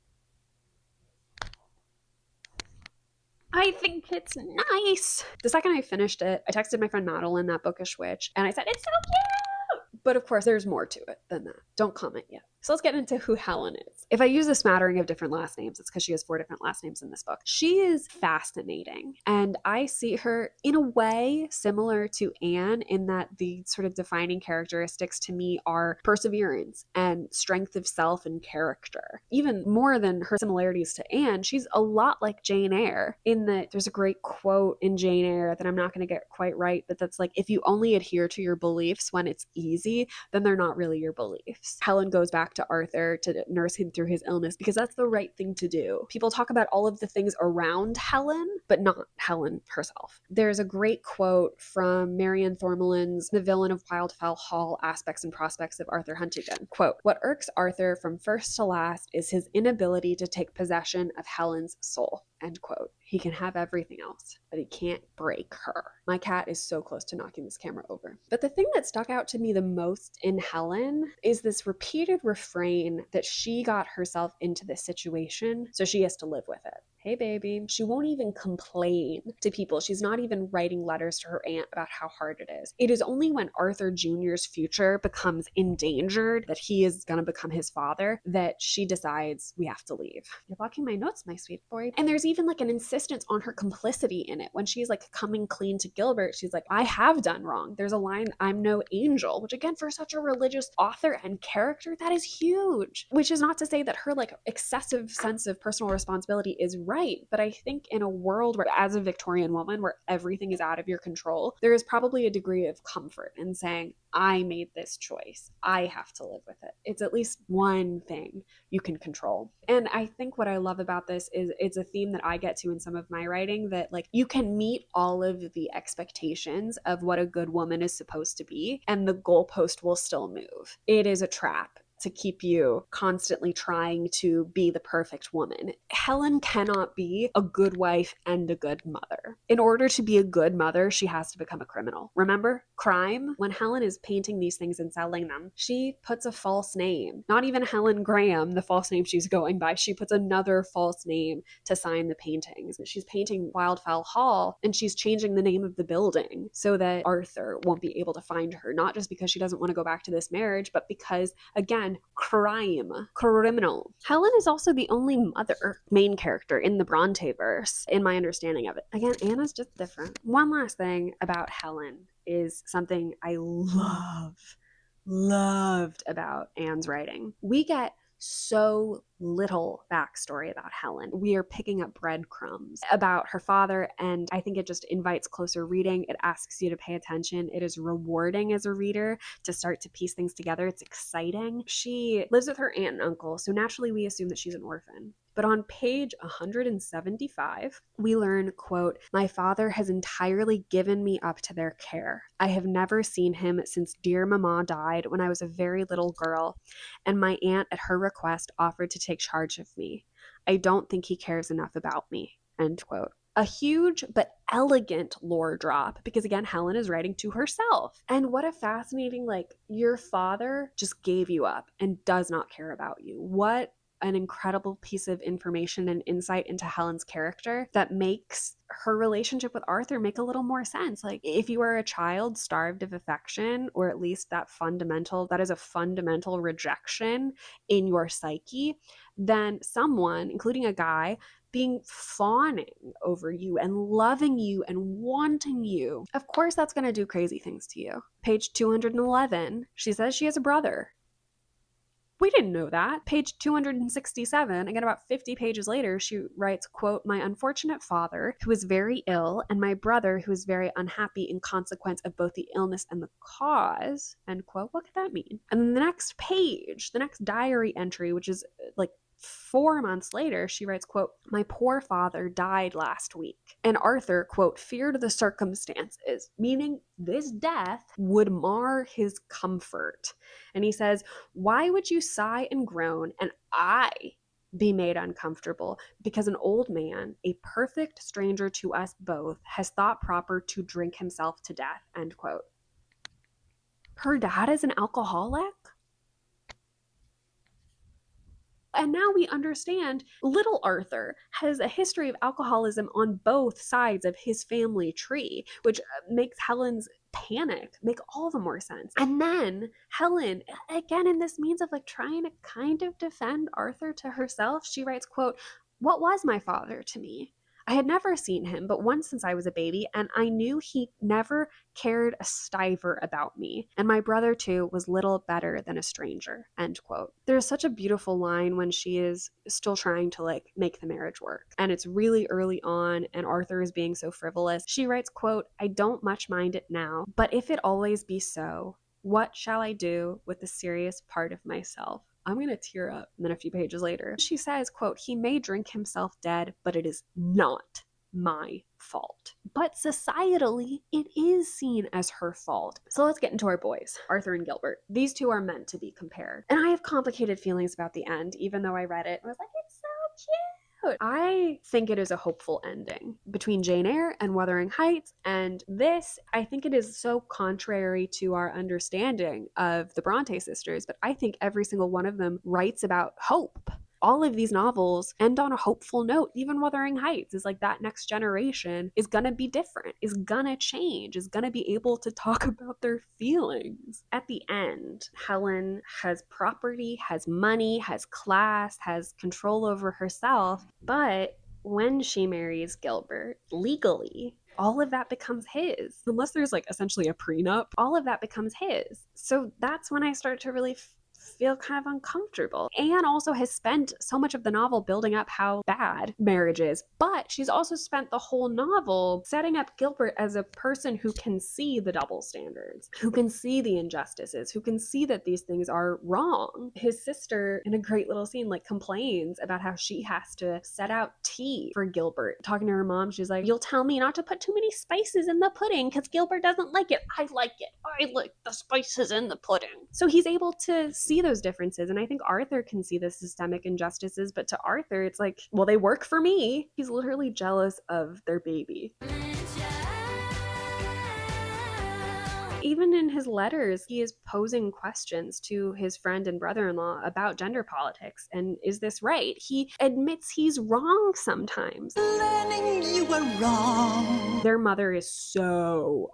I think it's nice. The second I finished it, I texted my friend Madeline, that bookish witch, and I said, it's so cute. But of course, there's more to it than that. Don't comment yet. So let's get into who Helen is. If I use a smattering of different last names, it's because she has 4 different last names in this book. She is fascinating. And I see her in a way similar to Anne, in that the sort of defining characteristics to me are perseverance and strength of self and character. Even more than her similarities to Anne, she's a lot like Jane Eyre, in that there's a great quote in Jane Eyre that I'm not going to get quite right, but that's like, if you only adhere to your beliefs when it's easy, then they're not really your beliefs. Helen goes back to Arthur to nurse him through his illness because that's the right thing to do. People talk about all of the things around Helen, but not Helen herself. There's a great quote from Marianne Thormelin's The Villain of Wildfell Hall, Aspects and Prospects of Arthur Huntingdon. Quote, what irks Arthur from first to last is his inability to take possession of Helen's soul. End quote. He can have everything else, but he can't break her. My cat is so close to knocking this camera over. But the thing that stuck out to me the most in Helen is this repeated refrain that she got herself into this situation, so she has to live with it. Hey baby. She won't even complain to people. She's not even writing letters to her aunt about how hard it is. It is only when Arthur Jr.'s future becomes endangered, that he is going to become his father, that she decides, we have to leave. You're blocking my notes, my sweet boy. And there's even like an insistence on her complicity in it. When she's like coming clean to Gilbert, she's like, I have done wrong. There's a line, I'm no angel, which again, for such a religious author and character, that is huge. Which is not to say that her like excessive sense of personal responsibility is right. But I think in a world where, as a Victorian woman, where everything is out of your control, there is probably a degree of comfort in saying, I made this choice. I have to live with it. It's at least one thing you can control. And I think what I love about this is it's a theme that I get to in some of my writing, that like you can meet all of the expectations of what a good woman is supposed to be, and the goalpost will still move. It is a trap to keep you constantly trying to be the perfect woman. Helen cannot be a good wife and a good mother. In order to be a good mother, she has to become a criminal. Remember? Crime? When Helen is painting these things and selling them, she puts a false name. Not even Helen Graham, the false name she's going by. She puts another false name to sign the paintings. She's painting Wildfell Hall, and she's changing the name of the building so that Arthur won't be able to find her. Not just because she doesn't want to go back to this marriage, but because, again, crime, criminal. Helen is also the only mother main character in the Bronte verse, in my understanding of it. Again, Anna's just different. One last thing about Helen is something I loved about Anne's writing. We get so little backstory about Helen. We are picking up breadcrumbs about her father, and I think it just invites closer reading. It asks you to pay attention. It is rewarding as a reader to start to piece things together. It's exciting. She lives with her aunt and uncle, so naturally we assume that she's an orphan. But on page 175, we learn, quote, "My father has entirely given me up to their care. I have never seen him since dear Mama died when I was a very little girl, and my aunt at her request offered to take charge of me. I don't think he cares enough about me," end quote. A huge but elegant lore drop, because again, Helen is writing to herself. And what a fascinating, like, your father just gave you up and does not care about you. What an incredible piece of information and insight into Helen's character that makes her relationship with Arthur make a little more sense. Like, if you are a child starved of affection, or at least that is a fundamental rejection in your psyche, then someone, including a guy, being fawning over you and loving you and wanting you, of course that's going to do crazy things to you. Page 211, she says she has a brother. We didn't know that. Page 267, again about 50 pages later, she writes, quote, "My unfortunate father, who is very ill, and my brother, who is very unhappy in consequence of both the illness and the cause," end quote. What could that mean? And then the next page, the next diary entry, which is like 4 months later, she writes, quote, "My poor father died last week, and Arthur, quote, feared the circumstances," meaning this death would mar his comfort. And he says, "Why would you sigh and groan, and I be made uncomfortable, because an old man, a perfect stranger to us both, has thought proper to drink himself to death," end quote. Her dad is an alcoholic? And now we understand little Arthur has a history of alcoholism on both sides of his family tree, which makes Helen's panic make all the more sense. And then Helen, again in this means of like trying to kind of defend Arthur to herself, she writes, quote, "What was my father to me? I had never seen him but once since I was a baby, and I knew he never cared a stiver about me, and my brother too was little better than a stranger," end quote. There's such a beautiful line when she is still trying to like make the marriage work, and it's really early on, and Arthur is being so frivolous. She writes, quote, "I don't much mind it now, but if it always be so, what shall I do with the serious part of myself?" I'm going to tear up. And then a few pages later, she says, quote, "He may drink himself dead, but it is not my fault." But societally, it is seen as her fault. So let's get into our boys, Arthur and Gilbert. These two are meant to be compared. And I have complicated feelings about the end, even though I read it and was like, it's so cute. I think it is a hopeful ending between Jane Eyre and Wuthering Heights, and this, I think it is so contrary to our understanding of the Bronte sisters, but I think every single one of them writes about hope. All of these novels end on a hopeful note. Even Wuthering Heights is like that next generation is gonna be different, is gonna change, is gonna be able to talk about their feelings. At the end, Helen has property, has money, has class, has control over herself, but when she marries Gilbert, legally, all of that becomes his. Unless there's like essentially a prenup, all of that becomes his. So that's when I start to really feel kind of uncomfortable. Anne also has spent so much of the novel building up how bad marriage is, but she's also spent the whole novel setting up Gilbert as a person who can see the double standards, who can see the injustices, who can see that these things are wrong. His sister, in a great little scene, like complains about how she has to set out tea for Gilbert. Talking to her mom, she's like, "You'll tell me not to put too many spices in the pudding because Gilbert doesn't like it." "I like it. I like the spices in the pudding." So he's able to see those differences, and I think Arthur can see the systemic injustices, but to Arthur it's like, well, they work for me. He's literally jealous of their baby. Even in his letters, he is posing questions to his friend and brother-in-law about gender politics, and is this right? He admits he's wrong sometimes. Learning you were wrong. Their mother is so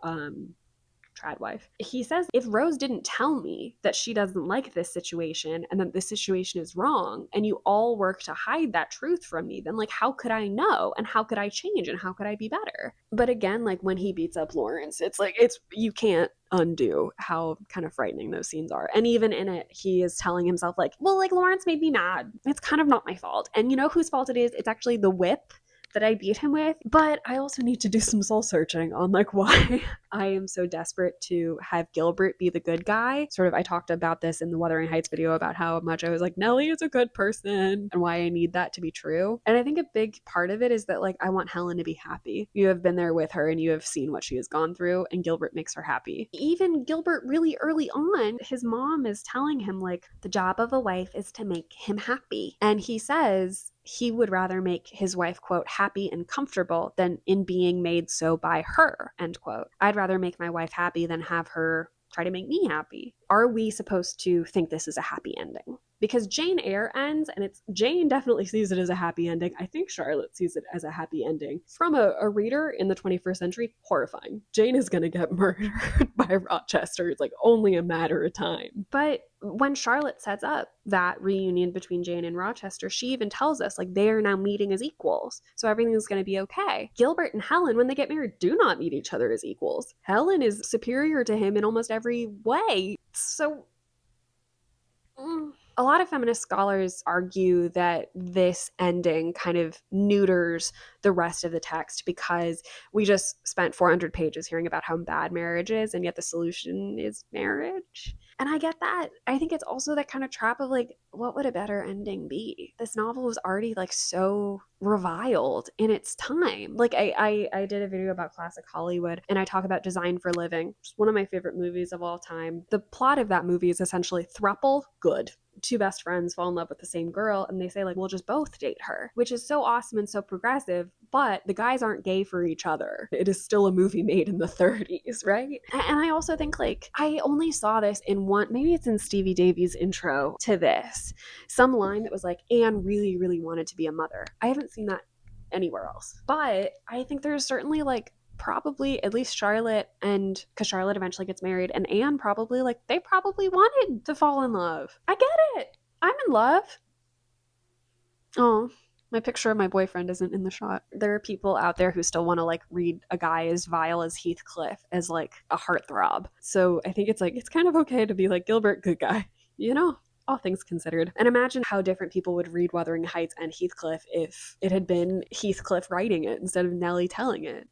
tradwife. He says, if Rose didn't tell me that she doesn't like this situation and that this situation is wrong, and you all work to hide that truth from me, then like, how could I know? And how could I change? And how could I be better? But again, like when he beats up Lawrence, it's like, you can't undo how kind of frightening those scenes are. And even in it, he is telling himself like, well, like Lawrence made me mad. It's kind of not my fault. And you know whose fault it is? It's actually the whip that I beat him with. But I also need to do some soul searching on like why I am so desperate to have Gilbert be the good guy. Sort of, I talked about this in the Wuthering Heights video about how much I was like, Nellie is a good person and why I need that to be true. And I think a big part of it is that like I want Helen to be happy. You have been there with her and you have seen what she has gone through, and Gilbert makes her happy. Even Gilbert really early on, his mom is telling him like the job of a wife is to make him happy. And he says he would rather make his wife, quote, happy and comfortable than in being made so by her, end quote. I'd rather make my wife happy than have her try to make me happy. Are we supposed to think this is a happy ending? Because Jane Eyre ends, and it's Jane definitely sees it as a happy ending. I think Charlotte sees it as a happy ending. From a reader in the 21st century, horrifying. Jane is gonna get murdered by Rochester. It's like only a matter of time. But when Charlotte sets up that reunion between Jane and Rochester, she even tells us like they are now meeting as equals. So everything's gonna be okay. Gilbert and Helen, when they get married, do not meet each other as equals. Helen is superior to him in almost every way. So a lot of feminist scholars argue that this ending kind of neuters the rest of the text because we just spent 400 pages hearing about how bad marriage is, and yet the solution is marriage. And I get that. I think it's also that kind of trap of like, what would a better ending be? This novel was already like so reviled in its time. Like I did a video about classic Hollywood, and I talk about Design for Living, which is one of my favorite movies of all time. The plot of that movie is essentially throuple, good. Two best friends fall in love with the same girl, and they say like, we'll just both date her, which is so awesome and so progressive, but the guys aren't gay for each other. It is still a movie made in the 30s, right? And I also think like, I only saw this in one, maybe it's in Stevie Davies' intro to this, some line that was like, Anne really, really wanted to be a mother. I haven't seen that anywhere else. But I think there's certainly like probably at least Charlotte, and because Charlotte eventually gets married, and Anne probably like they probably wanted to fall in love. I get it. I'm in love. Oh, my picture of my boyfriend isn't in the shot. There are people out there who still want to like read a guy as vile as Heathcliff as like a heartthrob. So I think it's like it's kind of okay to be like Gilbert, good guy, you know? All things considered. And imagine how different people would read Wuthering Heights and Heathcliff if it had been Heathcliff writing it instead of Nellie telling it.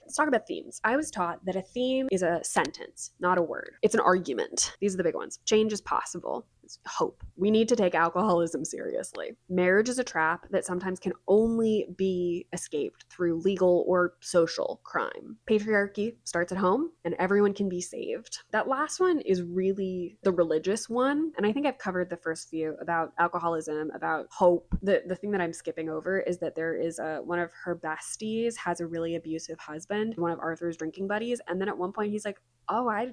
Let's talk about themes. I was taught that a theme is a sentence, not a word. It's an argument. These are the big ones. Change is possible. It's hope. We need to take alcoholism seriously. Marriage is a trap that sometimes can only be escaped through legal or social crime. Patriarchy starts at home, and everyone can be saved. That last one is really the religious one, and I think I've covered the first few about alcoholism, about hope. The thing that I'm skipping over is that there is one of her besties has a really abusive husband, one of Arthur's drinking buddies, and then at one point he's like, oh, I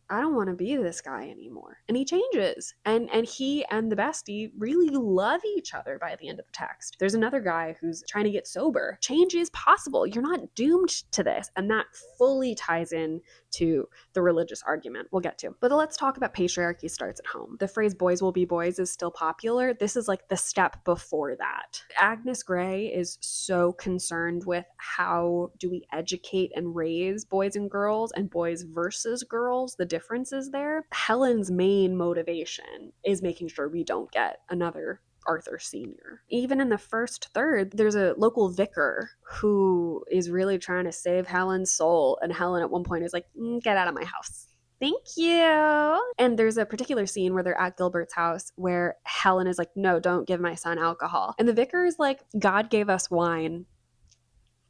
don't want to be this guy anymore. And he changes. And he and the bestie really love each other by the end of the text. There's another guy who's trying to get sober. Change is possible. You're not doomed to this. And that fully ties in to the religious argument we'll get to. But let's talk about patriarchy starts at home. The phrase boys will be boys is still popular. This is like the step before that. Agnes Grey is so concerned with how do we educate and raise boys and girls, and boys versus girls, the differences there. Helen's main motivation is making sure we don't get another Arthur Sr. Even in the first third, there's a local vicar who is really trying to save Helen's soul, and Helen at one point is like, get out of my house. Thank you. And there's a particular scene where they're at Gilbert's house where Helen is like, no, don't give my son alcohol. And the vicar is like, God gave us wine.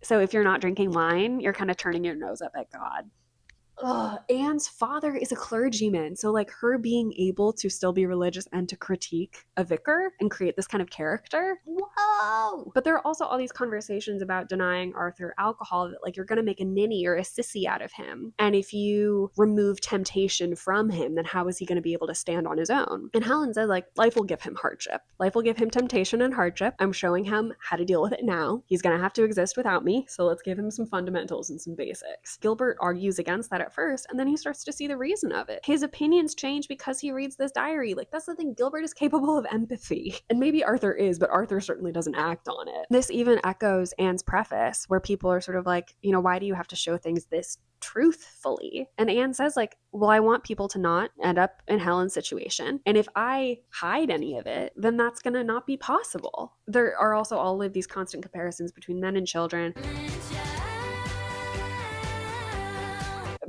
So if you're not drinking wine, you're kind of turning your nose up at God. Anne's father is a clergyman, so like her being able to still be religious and to critique a vicar and create this kind of character, whoa! But there are also all these conversations about denying Arthur alcohol, that like you're gonna make a ninny or a sissy out of him, and if you remove temptation from him, then how is he gonna be able to stand on his own? And Helen says like, life will give him hardship. Life will give him temptation and hardship. I'm showing him how to deal with it now. He's gonna have to exist without me, so let's give him some fundamentals and some basics. Gilbert argues against that at at first, and then he starts to see the reason of it. His opinions change because he reads this diary. Like, that's the thing, Gilbert is capable of empathy. And maybe Arthur is, but Arthur certainly doesn't act on it. This even echoes Anne's preface, where people are sort of like, you know, why do you have to show things this truthfully? And Anne says, like, well, I want people to not end up in Helen's situation. And if I hide any of it, then that's going to not be possible. There are also all of these constant comparisons between men and children,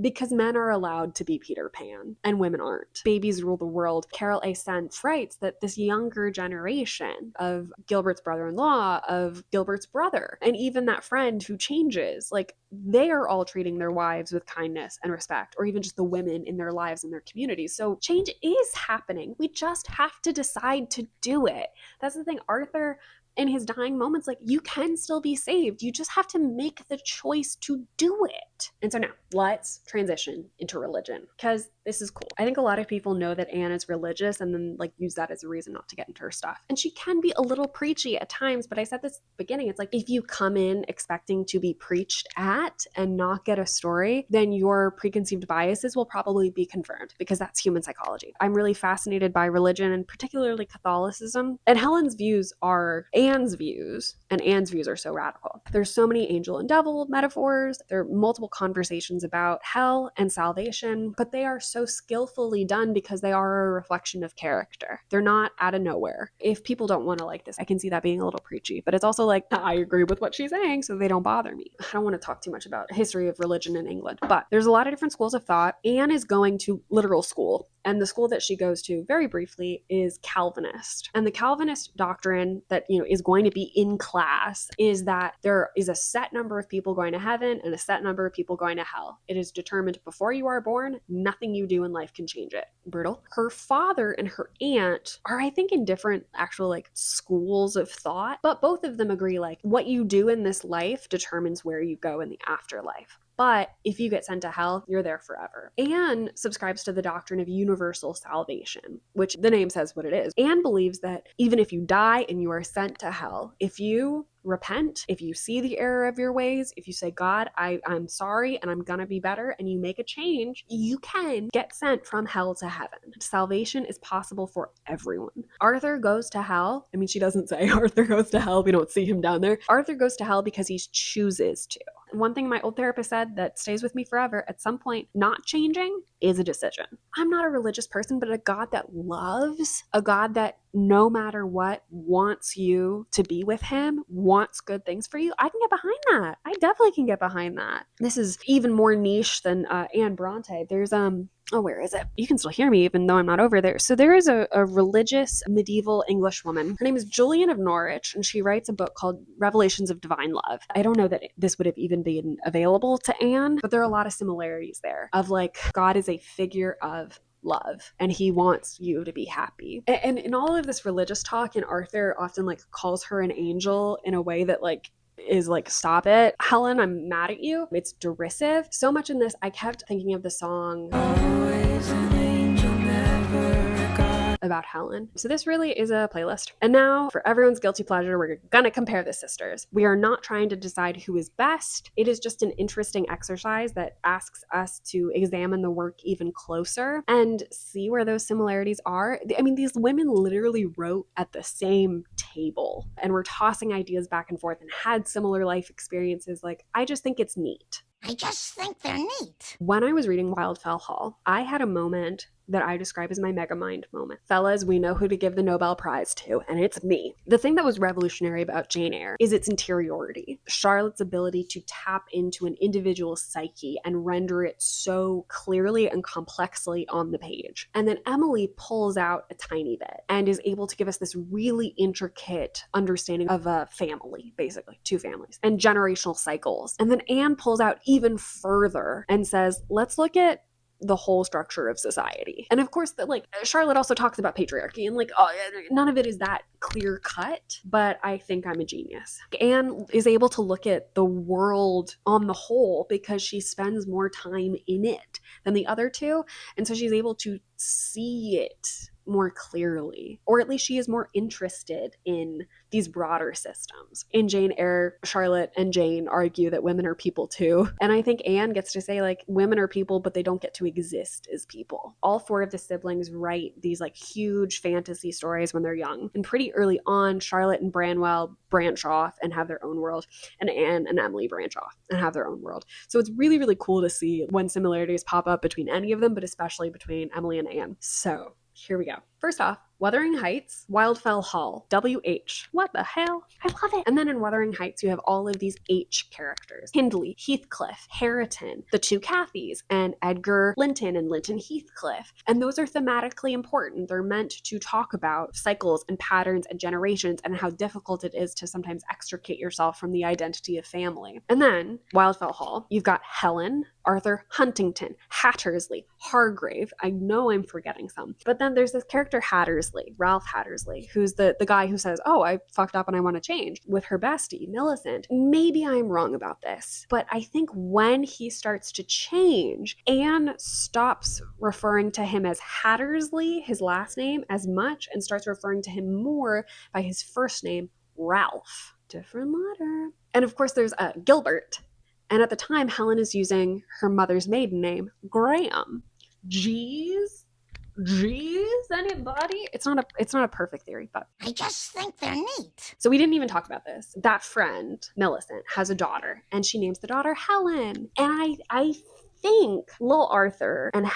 because men are allowed to be Peter Pan and women aren't. Babies rule the world. Carol A. Senf writes that this younger generation of Gilbert's brother-in-law, of Gilbert's brother, and even that friend who changes, like, they are all treating their wives with kindness and respect, or even just the women in their lives and their communities. So change is happening. We just have to decide to do it. That's the thing. Arthur, in his dying moments, like, you can still be saved. You just have to make the choice to do it. And so now let's transition into religion, because this is cool. I think a lot of people know that Anne is religious and then like use that as a reason not to get into her stuff. And she can be a little preachy at times, but I said this at the beginning, it's like, if you come in expecting to be preached at and not get a story, then your preconceived biases will probably be confirmed, because that's human psychology. I'm really fascinated by religion, and particularly Catholicism. And Helen's views are Anne's views, and Anne's views are so radical. There's so many angel and devil metaphors. There are multiple conversations about hell and salvation, but they are so skillfully done because they are a reflection of character. They're not out of nowhere. If people don't want to like this, I can see that being a little preachy, but it's also like, I agree with what she's saying, so they don't bother me. I don't want to talk too much about history of religion in England, but there's a lot of different schools of thought. Anne is going to literal school, and the school that she goes to, very briefly, is Calvinist. And the Calvinist doctrine that, you know, is going to be in class is that there is a set number of people going to heaven and a set number of people going to hell. It is determined before you are born. Nothing you do in life can change it. Brutal. Her father and her aunt are, I think, in different actual like schools of thought, but both of them agree, like, what you do in this life determines where you go in the afterlife. But if you get sent to hell, you're there forever. Anne subscribes to the doctrine of universal salvation, which the name says what it is. Anne believes that even if you die and you are sent to hell, if you repent, if you see the error of your ways, if you say, God, I'm sorry and I'm gonna be better, and you make a change, you can get sent from hell to heaven. Salvation is possible for everyone. Arthur goes to hell. I mean, she doesn't say Arthur goes to hell. We don't see him down there. Arthur goes to hell because he chooses to. One thing my old therapist said that stays with me forever, at some point, not changing is a decision. I'm not a religious person, but a God that loves, a God that no matter what wants you to be with him, wants good things for you, I can get behind that. I definitely can get behind that. This is even more niche than Anne Bronte. There's oh, where is it? You can still hear me even though I'm not over there. So there is a religious medieval English woman. Her name is Julian of Norwich, and she writes a book called Revelations of Divine Love. I don't know that this would have even been available to Anne, but there are a lot of similarities there of like, God is a figure of love and he wants you to be happy. And in all of this religious talk, and Arthur often like calls her an angel in a way that like is like, stop it, Helen, I'm mad at you. It's derisive. So much in this, I kept thinking of the song Always an Angel, Never God about Helen. So this really is a playlist. And now for everyone's guilty pleasure, we're gonna compare the sisters. We are not trying to decide who is best. It is just an interesting exercise that asks us to examine the work even closer and see where those similarities are. I mean, these women literally wrote at the same table and were tossing ideas back and forth and had similar life experiences. Like, I just think it's neat. I just think they're neat. When I was reading Wildfell Hall, I had a moment that I describe as my mega mind moment. Fellas, we know who to give the Nobel Prize to, and it's me. The thing that was revolutionary about Jane Eyre is its interiority. Charlotte's ability to tap into an individual's psyche and render it so clearly and complexly on the page. And then Emily pulls out a tiny bit and is able to give us this really intricate understanding of a family, basically, two families, and generational cycles. And then Anne pulls out even further and says, let's look at the whole structure of society. And of course, like, Charlotte also talks about patriarchy, and like, none of it is that clear cut, but I think I'm a genius. Anne is able to look at the world on the whole because she spends more time in it than the other two, and so she's able to see it more clearly, or at least she is more interested in these broader systems. In Jane Eyre, Charlotte and Jane argue that women are people too. And I think Anne gets to say, like, women are people, but they don't get to exist as people. All four of the siblings write these like huge fantasy stories when they're young. And pretty early on, Charlotte and Branwell branch off and have their own world, and Anne and Emily branch off and have their own world. So it's really, really cool to see when similarities pop up between any of them, but especially between Emily and Anne. So here we go. First off, Wuthering Heights, Wildfell Hall, WH. What the hell? I love it. And then in Wuthering Heights, you have all of these H characters. Hindley, Heathcliff, Hareton, the two Cathys, and Edgar Linton and Linton Heathcliff. And those are thematically important. They're meant to talk about cycles and patterns and generations and how difficult it is to sometimes extricate yourself from the identity of family. And then Wildfell Hall, you've got Helen, Arthur Huntington, Hattersley, Hargrave. I know I'm forgetting some. But then there's this character Hattersley, Ralph Hattersley, who's the guy who says, oh, I fucked up and I want to change, with her bestie, Millicent. Maybe I'm wrong about this, but I think when he starts to change, Anne stops referring to him as Hattersley, his last name, as much, and starts referring to him more by his first name, Ralph. Different letter. And of course, there's Gilbert. And at the time, Helen is using her mother's maiden name, Graham. Jeez, anybody? It's not a perfect theory, but I just think they're neat. so we didn't even talk about this. That friend, Millicent, has a daughter, and she names the daughter Helen. And I think Lil Arthur and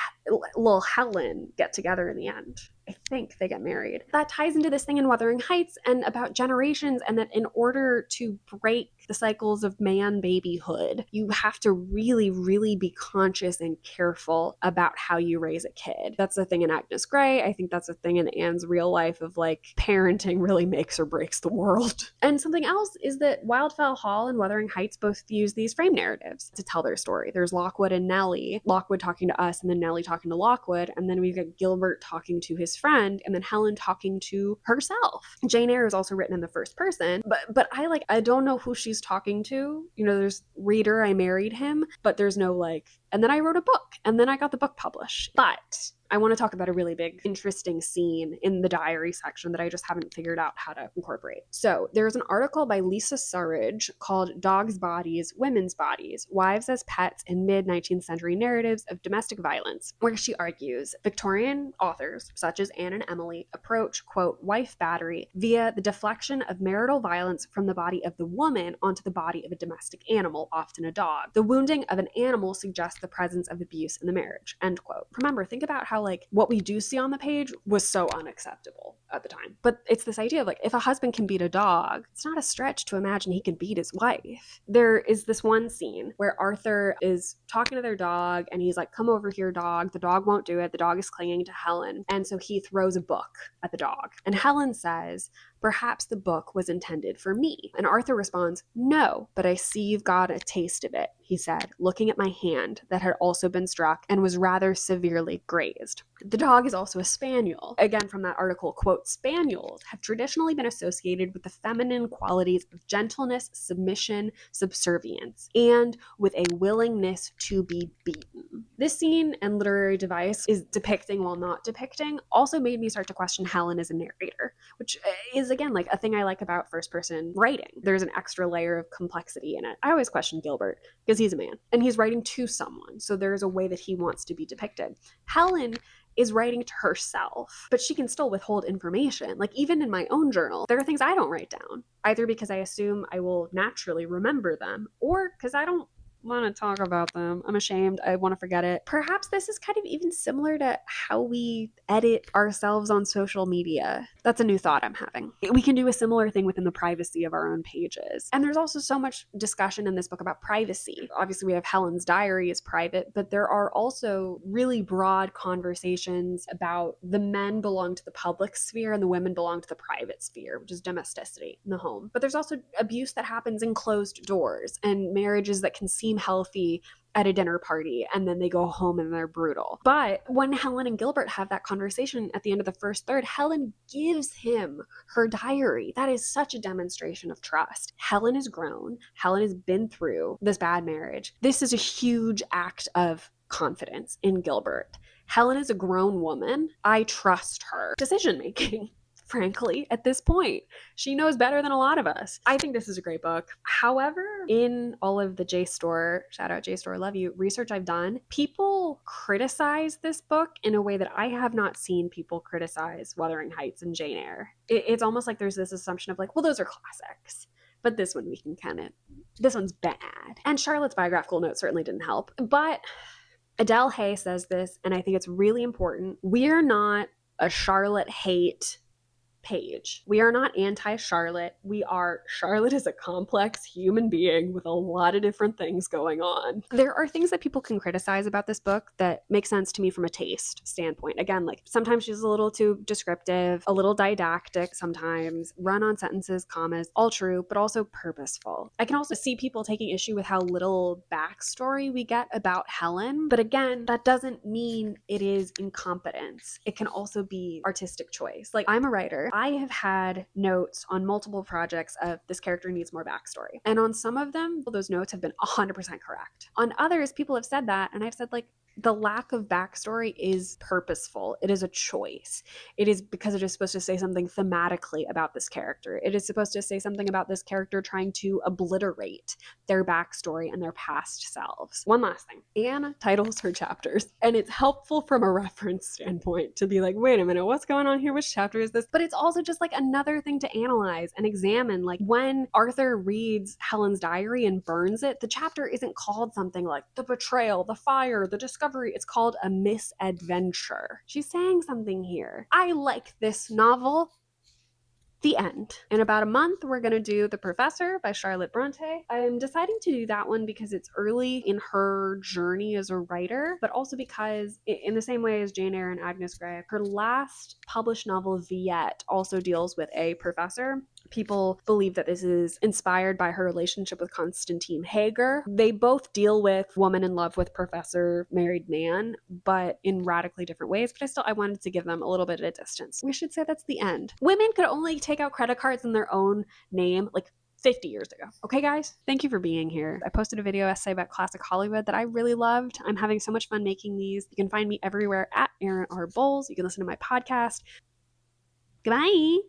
Lil Helen get together in the end. I think they get married. That ties into this thing in Wuthering Heights and about generations, and that in order to break the cycles of man babyhood, you have to really, really be conscious and careful about how you raise a kid. That's the thing in Agnes Grey. I think that's a thing in Anne's real life of like parenting really makes or breaks the world. And something else is that Wildfell Hall and Wuthering Heights both use these frame narratives to tell their story. There's Lockwood and Nellie, Lockwood talking to us and then Nellie talking to Lockwood, and then we've got Gilbert talking to his friend, and then Helen talking to herself. Jane Eyre is also written in the first person, but I don't know who she's talking to. You know, there's reader, I married him, but there's no like, and then I wrote a book, and then I got the book published. But I want to talk about a really big, interesting scene in the diary section that I just haven't figured out how to incorporate. So there's an article by Lisa Surridge called Dogs' Bodies, Women's Bodies, Wives as Pets in Mid-19th Century Narratives of Domestic Violence, where she argues Victorian authors, such as Anne and Emily, approach, quote, wife battery via the deflection of marital violence from the body of the woman onto the body of a domestic animal, often a dog. The wounding of an animal suggests the presence of abuse in the marriage, end quote. Remember, think about how like what we do see on the page was so unacceptable at the time. But it's this idea of like, if a husband can beat a dog, it's not a stretch to imagine he can beat his wife. There is this one scene where Arthur is talking to their dog and he's like, come over here, dog. The dog won't do it. The dog is clinging to Helen. And so he throws a book at the dog. And Helen says, perhaps the book was intended for me. And Arthur responds, no, but I see you've got a taste of it, he said, looking at my hand that had also been struck and was rather severely grazed. The dog is also a spaniel. Again, from that article, quote, spaniels have traditionally been associated with the feminine qualities of gentleness, submission, subservience, and with a willingness to be beaten. This scene and literary device is depicting while not depicting also made me start to question Helen as a narrator, which is again like a thing I like about first person writing. There's an extra layer of complexity in it. I always question Gilbert because he's a man and he's writing to someone, so there's a way that he wants to be depicted. Helen is writing to herself, but she can still withhold information. Like even in my own journal, there are things I don't write down, either because I assume I will naturally remember them or because I don't want to talk about them. I'm ashamed. I want to forget it. Perhaps this is kind of even similar to how we edit ourselves on social media. That's a new thought I'm having. We can do a similar thing within the privacy of our own pages. And there's also so much discussion in this book about privacy. Obviously, we have Helen's diary is private, but there are also really broad conversations about the men belong to the public sphere and the women belong to the private sphere, which is domesticity in the home. But there's also abuse that happens in closed doors and marriages that can seem healthy at a dinner party and then they go home and they're brutal. But when Helen and Gilbert have that conversation at the end of the first third, Helen gives him her diary. That is such a demonstration of trust. Helen is grown. Helen has been through this bad marriage. This is a huge act of confidence in Gilbert. Helen is a grown woman. I trust her decision making. Frankly, at this point, she knows better than a lot of us. I think this is a great book. However, in all of the JSTOR, shout out JSTOR, love you, research I've done, people criticize this book in a way that I have not seen people criticize Wuthering Heights and Jane Eyre. It's almost like there's this assumption of like, well, those are classics, but this one we can kind of, this one's bad. And Charlotte's biographical note certainly didn't help. But Adele Hay says this, and I think it's really important. We're not a Charlotte hate page. We are not anti-Charlotte. Charlotte is a complex human being with a lot of different things going on. There are things that people can criticize about this book that make sense to me from a taste standpoint. Again, like sometimes she's a little too descriptive, a little didactic, sometimes run-on sentences, commas, all true, but also purposeful. I can also see people taking issue with how little backstory we get about Helen, but again, that doesn't mean it is incompetence. It can also be artistic choice. Like, I'm a writer. I have had notes on multiple projects of this character needs more backstory. And on some of them, those notes have been 100% correct. On others, people have said that, and I've said, like, the lack of backstory is purposeful. It is a choice. It is because it is supposed to say something thematically about this character. It is supposed to say something about this character trying to obliterate their backstory and their past selves. One last thing. Anne titles her chapters, and it's helpful from a reference standpoint to be like, wait a minute, what's going on here? Which chapter is this? But it's also just like another thing to analyze and examine. Like when Arthur reads Helen's diary and burns it, the chapter isn't called something like the betrayal, the fire, the discovery. It's called a misadventure. She's saying something here. I like this novel. The end. In about a month, we're going to do The Professor by Charlotte Bronte. I'm deciding to do that one because it's early in her journey as a writer, but also because, in the same way as Jane Eyre and Agnes Grey, her last published novel, Viet, also deals with a professor. People believe that this is inspired by her relationship with Constantine Hager. They both deal with woman in love with professor, married man, but in radically different ways. But I wanted to give them a little bit of a distance. We should say that's the end. Women could only take out credit cards in their own name like 50 years ago. Okay, guys? Thank you for being here. I posted a video essay about classic Hollywood that I really loved. I'm having so much fun making these. You can find me everywhere at Erin R. Bowles. You can listen to my podcast. Goodbye.